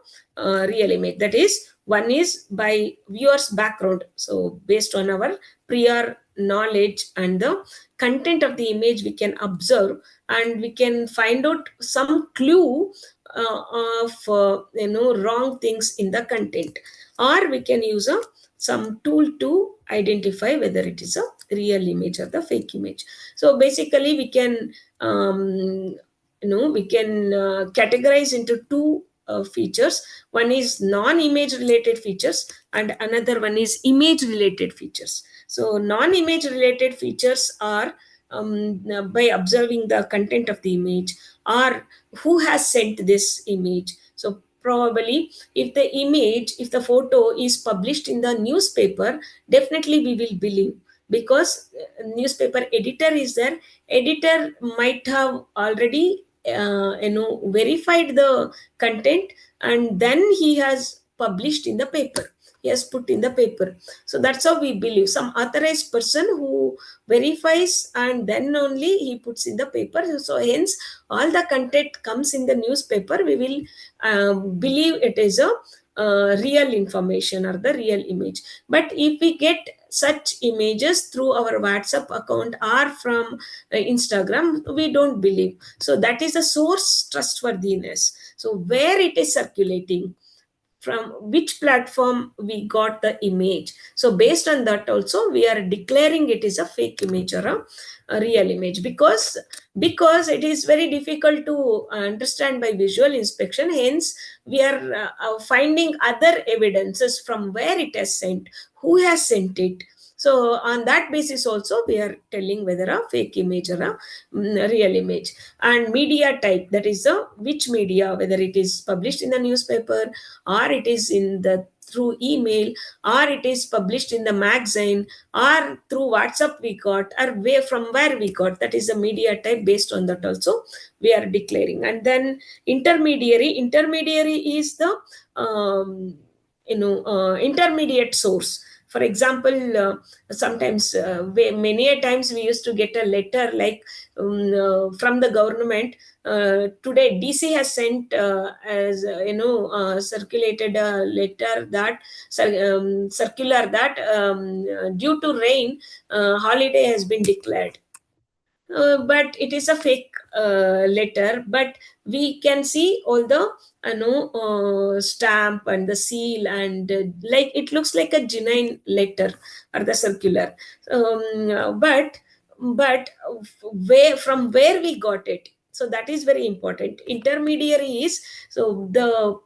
Speaker 2: real image. That is, one is by viewer's background, so based on our prior knowledge and the content of the image we can observe, and we can find out some clue of wrong things in the content, or we can use some tool to identify whether it is a real image or the fake image. So basically we can categorize into two features. One is non-image related features and another one is image related features. So non-image related features are by observing the content of the image, or who has sent this image. So probably if the photo is published in the newspaper, definitely we will believe, because newspaper editor is there. Editor might have already verified the content, and then he has published in the paper, he has put in the paper. So that's how we believe. Some authorized person who verifies and then only he puts in the paper. So hence all the content comes in the newspaper, we will believe it is a real information or the real image. But if we get such images through our WhatsApp account or from Instagram, we don't believe. So that is a source trustworthiness. So where it is circulating, from which platform we got the image, so based on that also we are declaring it is a fake image or a real image, because it is very difficult to understand by visual inspection. Hence we are finding other evidences from where it has sent, who has sent it. So on that basis also we are telling whether a fake image or a real image. And media type, that is which media, whether it is published in the newspaper, or it is in the through email, or it is published in the magazine, or through WhatsApp we got, or from where we got, that is the media type. Based on that also we are declaring. And then intermediary is the intermediate source. For example, sometimes many a times we used to get a letter like from the government. Today DC has sent as circulated a letter that circular that due to rain, holiday has been declared. But it is a fake letter, but we can see all the stamp and the seal, and like it looks like a genuine letter or the circular. But from where we got it, so that is very important. Intermediary is, so the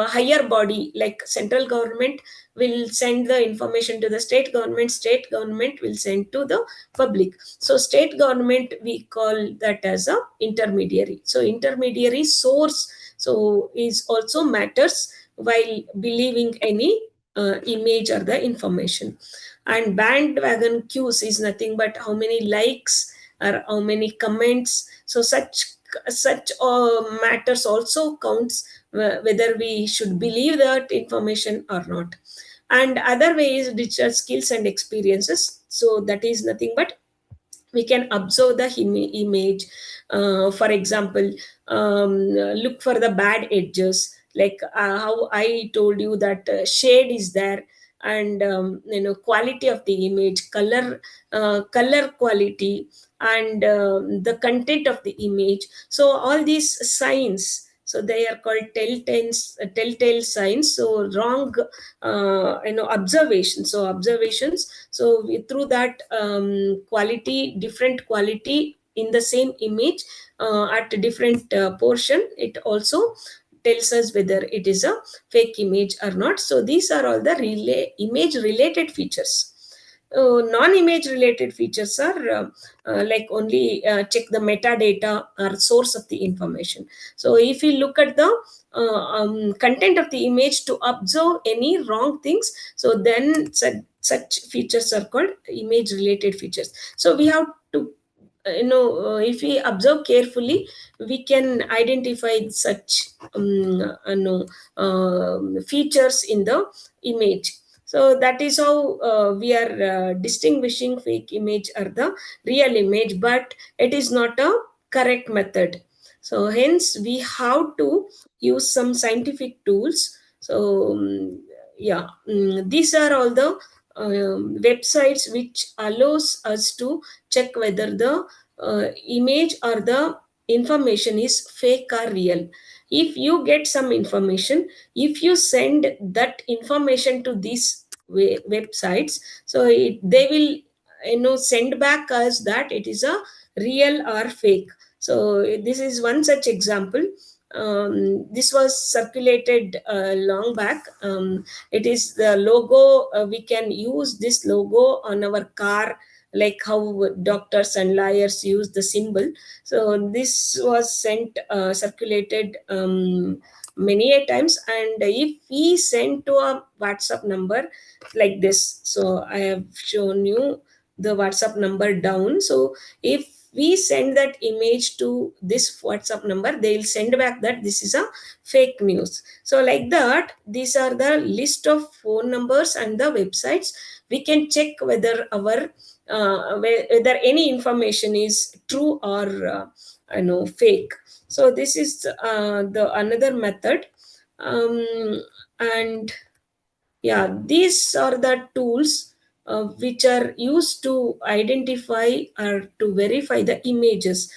Speaker 2: higher body like central government will send the information to the state government will send to the public. So state government, we call that as a intermediary. So intermediary source so is also matters while believing any image or the information. And bandwagon cues is nothing but how many likes or how many comments. So such matters also counts whether we should believe that information or not. And other way is digital skills and experiences. So that is nothing but we can observe the image. For example, look for the bad edges, like how I told you that shade is there, and quality of the image, color quality, and the content of the image. So all these signs, so they are called telltale signs. So wrong observations. So through that different quality in the same image at a different portion, it also tells us whether it is a fake image or not. So these are all the image related features. Non-image related features are like only check the metadata or source of the information. So if you look at the content of the image to observe any wrong things, so then such features are called image related features. So we have to if we observe carefully, we can identify such features in the image. So that is how we are distinguishing fake image or the real image, but it is not a correct method. So hence we have to use some scientific tools. So these are all the websites which allows us to check whether the image or the information is fake or real. If you get some information, if you send that information to these websites, so they will send back us that it is a real or fake. So this is one such example. This was circulated long back. It is the logo. We can use this logo on our car, like how doctors and lawyers use the symbol. So this was circulated many a times. And if we send to a WhatsApp number like this, so I have shown you the WhatsApp number down. So if we send that image to this WhatsApp number, they'll send back that this is a fake news. So like that, these are the list of phone numbers and the websites. We can check whether our whether any information is true or fake. So this is the another method. And yeah, these are the tools which are used to identify or to verify the images,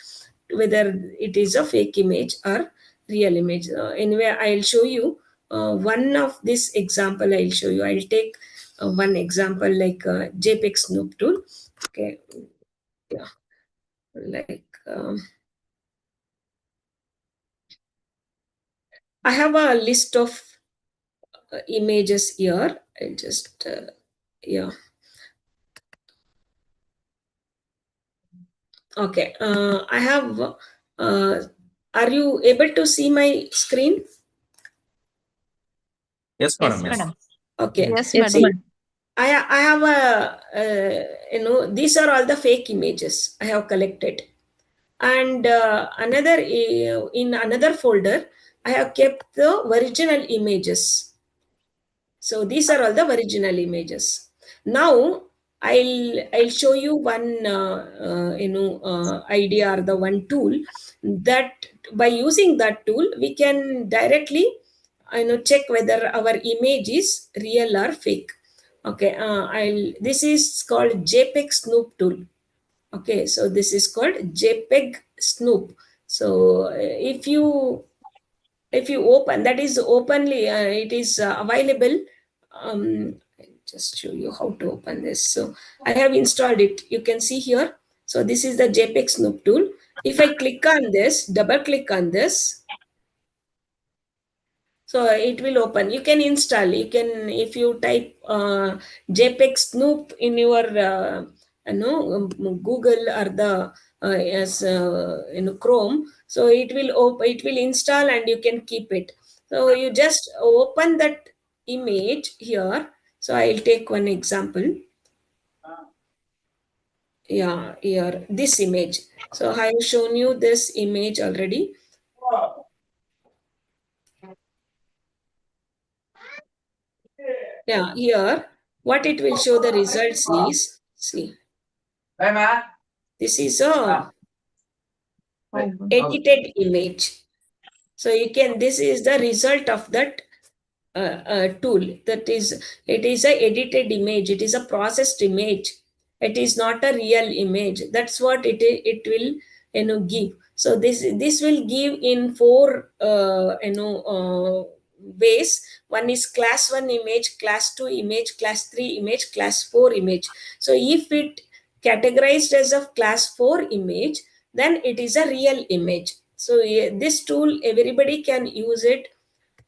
Speaker 2: whether it is a fake image or real image. Anyway, I'll show you one of this example. I'll take one example like JPEG Snoop tool. Okay, yeah, like I have a list of images here. I'll just yeah. Okay, I have. Are you able to see my screen?
Speaker 4: Yes, madam. Yes.
Speaker 2: Okay.
Speaker 5: Yes,
Speaker 2: See,
Speaker 5: madam.
Speaker 2: I have these are all the fake images I have collected, and in another folder I have kept the original images. So these are all the original images. Now I'll show you one idea or the one tool that by using that tool we can directly check whether our image is real or fake. Okay, this is called JPEG Snoop tool. Okay, so this is called JPEG Snoop. So if you open, that is openly it is available. I'll just show you how to open this. So I have installed it, you can see here. So this is the JPEG Snoop tool. If I click on this, double click on this, so it will open. You can install, you can, if you type JPEG Snoop in your Google or the as Chrome, so it will install and you can keep it. So you just open that image here. So I'll take one example. Yeah, here, this image. So I have shown you this image already. Yeah, here what it will show the results is, see, this is a edited image. So you can, this is the result of that tool. That is, it is a edited image, it is a processed image, it is not a real image. That's what it will give. So this will give in four ways. One is class 1 image, class 2 image, class 3 image, class 4 image. So if it categorized as a class 4 image, then it is a real image. So this tool, everybody can use it,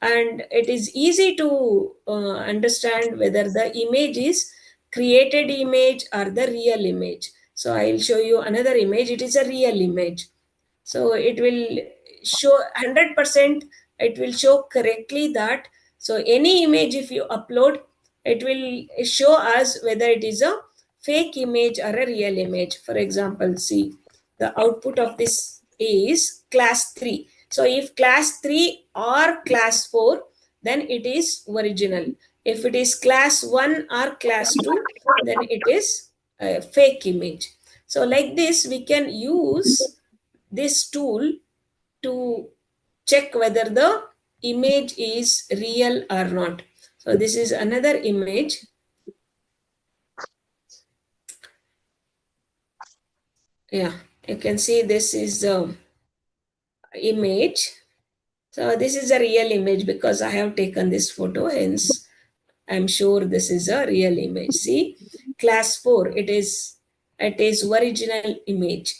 Speaker 2: and it is easy to understand whether the image is created image or the real image. So I'll show you another image. It is a real image. So it will show 100%, it will show correctly that. So any image if you upload, it will show us whether it is a fake image or a real image. For example, see, the output of this is class 3. So if class 3 or class 4, then it is original. If it is class 1 or class 2, then it is a fake image. So like this, we can use this tool to check whether the image is real or not. So this is another image. Yeah, you can see this is the image. So this is a real image because I have taken this photo, hence I'm sure this is a real image. See, class 4, it is original image.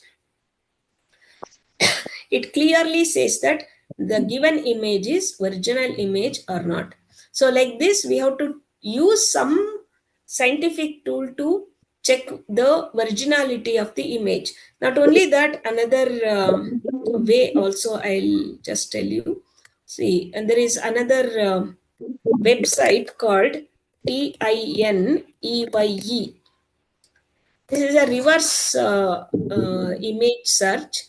Speaker 2: It clearly says that the given image is original image or not. So like this, we have to use some scientific tool to check the originality of the image. Not only that, another way also I'll just tell you. See, and there is another website called TINEYE. This is a reverse image search.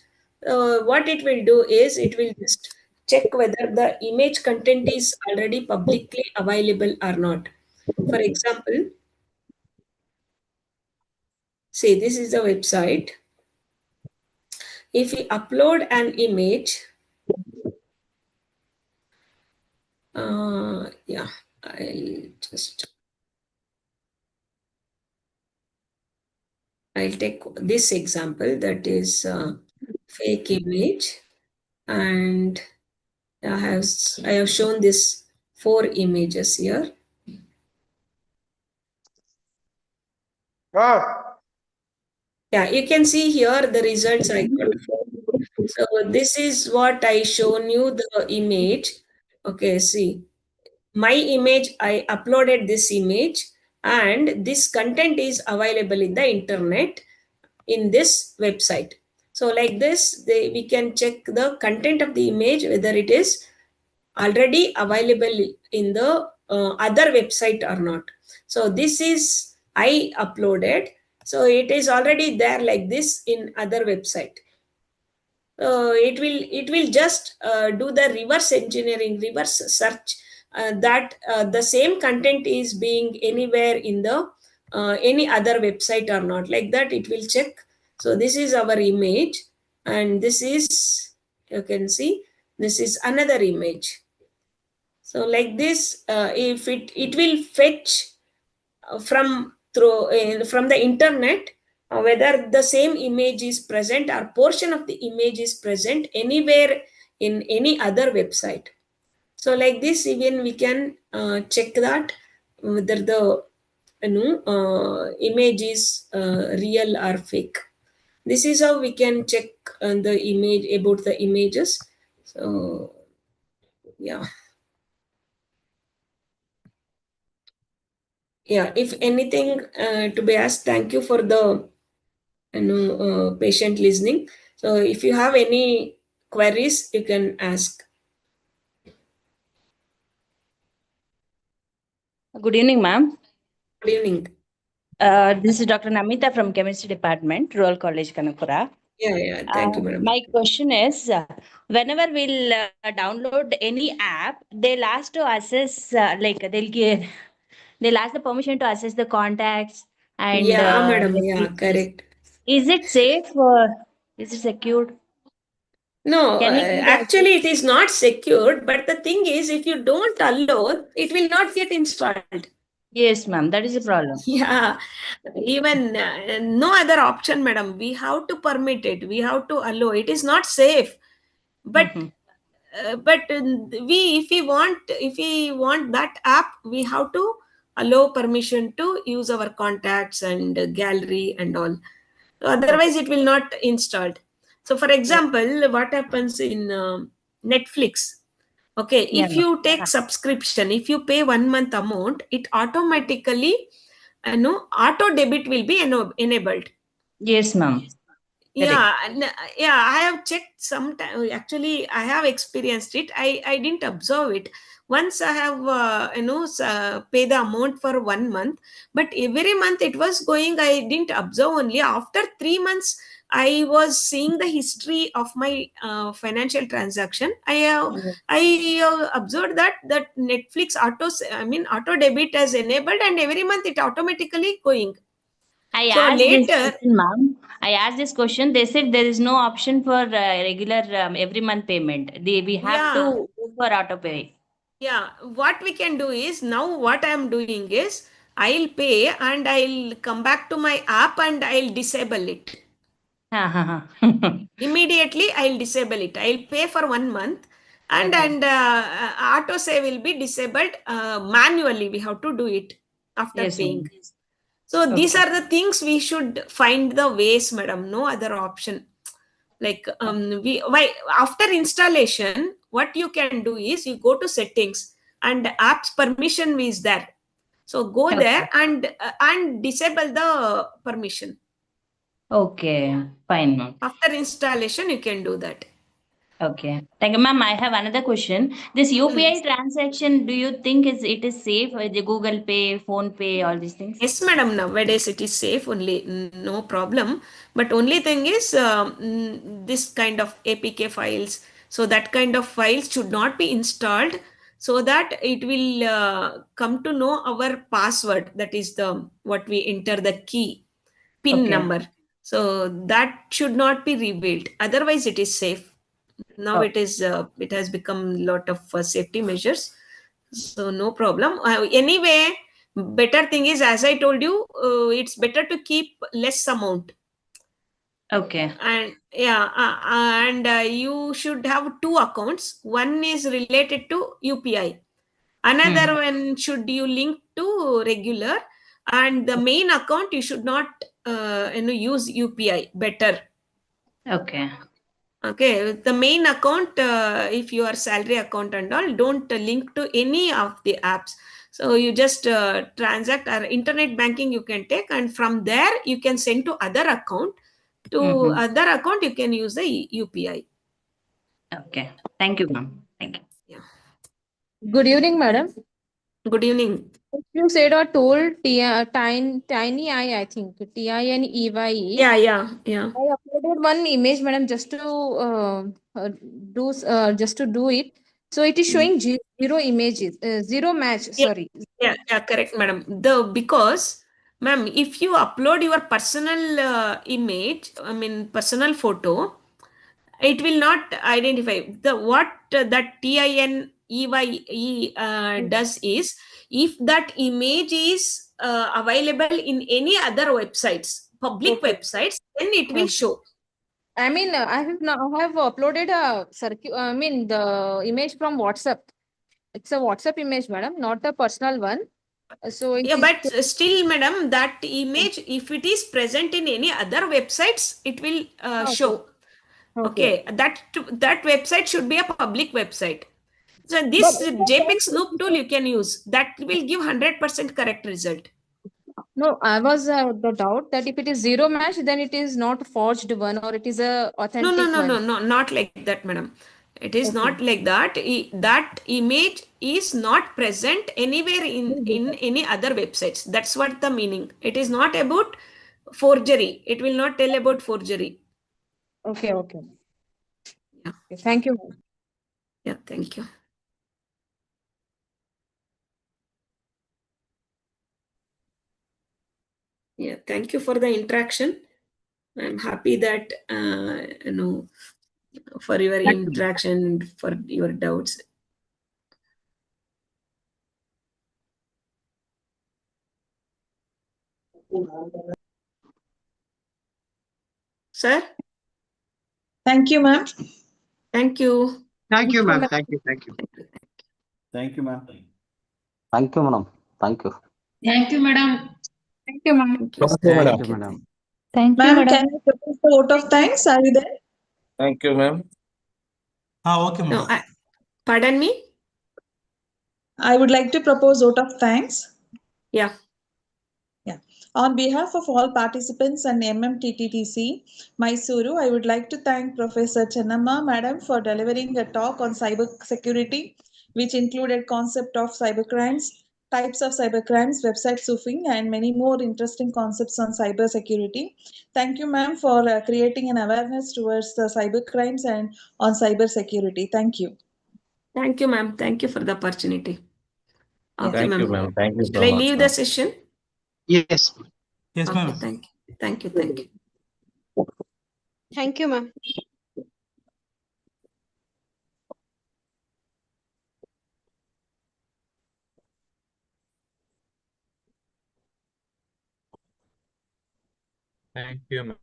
Speaker 2: What it will do is it will just check whether the image content is already publicly available or not. For example, say this is the website. If we upload an image, yeah, I'll take this example, that is fake image, and I have shown this 4 images here. Yeah, you can see here the results I got. So this is what I shown you, the image. Okay, see, my image, I uploaded this image, and this content is available in the internet in this website. So like this, we can check the content of the image, whether it is already available in the other website or not. So this is I uploaded, so it is already there like this in other website. It will just do the reverse engineering, reverse search, that the same content is being anywhere in the any other website or not. Like that, it will check. So this is our image, and this is, you can see, this is another image. So like this, if it will fetch from the internet whether the same image is present or portion of the image is present anywhere in any other website. So like this, even we can check that whether the image is real or fake. This is how we can check the image, about the images. So yeah. Yeah, if anything to be asked, thank you for the patient listening. So if you have any queries, you can ask.
Speaker 8: Good evening, ma'am.
Speaker 2: Good evening.
Speaker 8: This is Dr. Namita from Chemistry Department, Rural College, Kanapura.
Speaker 2: Yeah, thank you, madam.
Speaker 8: My question is, whenever we'll download any app, they'll ask to access, they'll ask the permission to access the contacts and
Speaker 2: Yeah, madam.
Speaker 8: the
Speaker 2: Yeah,
Speaker 8: PCs.
Speaker 2: correct.
Speaker 8: Is it safe or is it secured?
Speaker 2: No,
Speaker 8: Can we give the
Speaker 2: actually it is not secured, but the thing is, if you don't allow, it will not get installed.
Speaker 8: Yes, ma'am. That is the problem.
Speaker 2: Yeah, even no other option, madam. We have to permit it. We have to allow. It is not safe, but if we want that app, we have to allow permission to use our contacts and gallery and all. Otherwise, it will not installed. So, for example, what happens in Netflix? Okay,
Speaker 8: Yeah,
Speaker 2: if you take subscription, if you pay 1 month amount, it automatically auto debit will be enabled.
Speaker 8: Yes, ma'am.
Speaker 2: Yeah, I have checked sometime. Actually, I have experienced it. I didn't observe it. Once I have pay the amount for 1 month, but every month it was going. I didn't observe. Only after 3 months I was seeing the history of my financial transaction. I observed that Netflix auto debit has enabled, and every month it automatically going.
Speaker 8: I
Speaker 2: So
Speaker 8: asked this
Speaker 2: later,
Speaker 8: question, ma'am. I asked this question. They said there is no option for regular every month payment. We have to go for auto pay.
Speaker 2: yeah, what we can do is, now what I'm doing is, I'll pay and I'll come back to my app and I'll disable it. Immediately I'll disable it. I'll pay for 1 month, and auto save will be disabled manually. We have to do it after
Speaker 8: Yes,
Speaker 2: paying.
Speaker 8: ma'am.
Speaker 2: So these
Speaker 8: Okay.
Speaker 2: are the things we should find the ways, madam. No other option. Like after installation, what you can do is, you go to settings and apps permission is there. So go
Speaker 8: Okay.
Speaker 2: there and disable the permission.
Speaker 8: Okay, fine, ma'am.
Speaker 2: After installation, you can do that.
Speaker 8: Okay. Thank you, ma'am. I have another question. This UPI transaction, do you think it is safe? The Google Pay, Phone Pay, all these things?
Speaker 2: Yes, madam. Nowadays it is safe only, no problem. But only thing is, this kind of APK files. So that kind of files should not be installed, so that it will come to know our password. That is the what we enter the key, PIN
Speaker 8: Okay.
Speaker 2: number. So that should not be revealed. Otherwise, it is safe. Now
Speaker 8: Oh.
Speaker 2: it has become a lot of safety measures. So no problem. Anyway, better thing is, as I told you, it's better to keep less amount.
Speaker 8: Okay.
Speaker 2: And you should have two accounts. One is related to UPI. Another one should you link to regular, and the main account you should not use UPI. Better.
Speaker 8: Okay.
Speaker 2: Okay, the main account, if you are salary account and all, don't link to any of the apps. So you just transact, or internet banking you can take, and from there you can send to other account. To other account you can use the UPI.
Speaker 8: Okay. Thank you, ma'am. Thank you.
Speaker 2: Yeah.
Speaker 5: Good evening, madam.
Speaker 2: Good evening.
Speaker 5: You said or told tiny I think TINEYE.
Speaker 2: Yeah.
Speaker 5: I uploaded one image, madam, just to do it. So it is showing zero images, zero match.
Speaker 2: Yeah.
Speaker 5: Sorry.
Speaker 2: Yeah, correct, madam. Because, ma'am, if you upload your personal image, personal photo, it will not identify the what that TINEYE does is, if that image is available in any other websites, public websites, then it will show.
Speaker 5: I mean, I have uploaded the image from WhatsApp. It's a WhatsApp image, madam, not a personal one. So it
Speaker 2: Yeah,
Speaker 5: is
Speaker 2: but still, madam, that image, if it is present in any other websites, it will show. Okay, that website should be a public website. So this JPEG Snoop tool you can use. That will give 100% correct result.
Speaker 5: No, I was the doubt that if it is zero match, then it is not forged one, or it is a authentic one.
Speaker 2: No, not like that, madam. It is not like that. That image is not present anywhere in any other websites. That's what the meaning. It is not about forgery. It will not tell about forgery.
Speaker 5: Okay.
Speaker 2: Yeah.
Speaker 5: Okay, thank you.
Speaker 2: Yeah, thank you. Yeah, thank you for the interaction. I'm happy that for your interaction and for your doubts. Sir?
Speaker 9: Thank you, ma'am.
Speaker 2: Thank you.
Speaker 10: Thank you, ma'am. Thank you.
Speaker 1: Thank you, ma'am.
Speaker 3: Thank you, madam. Thank you.
Speaker 9: Thank you, madam.
Speaker 5: Thank you, ma'am.
Speaker 4: Thank you,
Speaker 1: Thank you,
Speaker 4: madam.
Speaker 1: madam.
Speaker 11: Thank you,
Speaker 9: Ma'am,
Speaker 11: madam.
Speaker 9: can I propose the vote of thanks? Are you there?
Speaker 4: Thank you, ma'am.
Speaker 1: Okay,
Speaker 2: No,
Speaker 1: ma'am.
Speaker 2: pardon me?
Speaker 9: I would like to propose vote of thanks.
Speaker 2: Yeah.
Speaker 9: Yeah. On behalf of all participants and MMTTTC, Mysuru, I would like to thank Professor Chennamma Madam for delivering a talk on cyber security, which included concept of cybercrimes, types of cybercrimes, website spoofing, and many more interesting concepts on cyber security. Thank you, ma'am, for creating an awareness towards the cybercrimes and on cyber security. Thank you.
Speaker 2: Thank you, ma'am. Thank you for the opportunity. Okay,
Speaker 4: Thank you,
Speaker 2: ma'am.
Speaker 4: ma'am. Thank you
Speaker 2: Shall
Speaker 4: so
Speaker 2: I
Speaker 4: much,
Speaker 2: leave the
Speaker 4: ma'am.
Speaker 2: session?
Speaker 1: Yes. Yes,
Speaker 2: Okay,
Speaker 1: ma'am.
Speaker 2: thank you. Thank you. Thank you.
Speaker 10: Thank you, ma'am.
Speaker 7: Thank you, ma'am.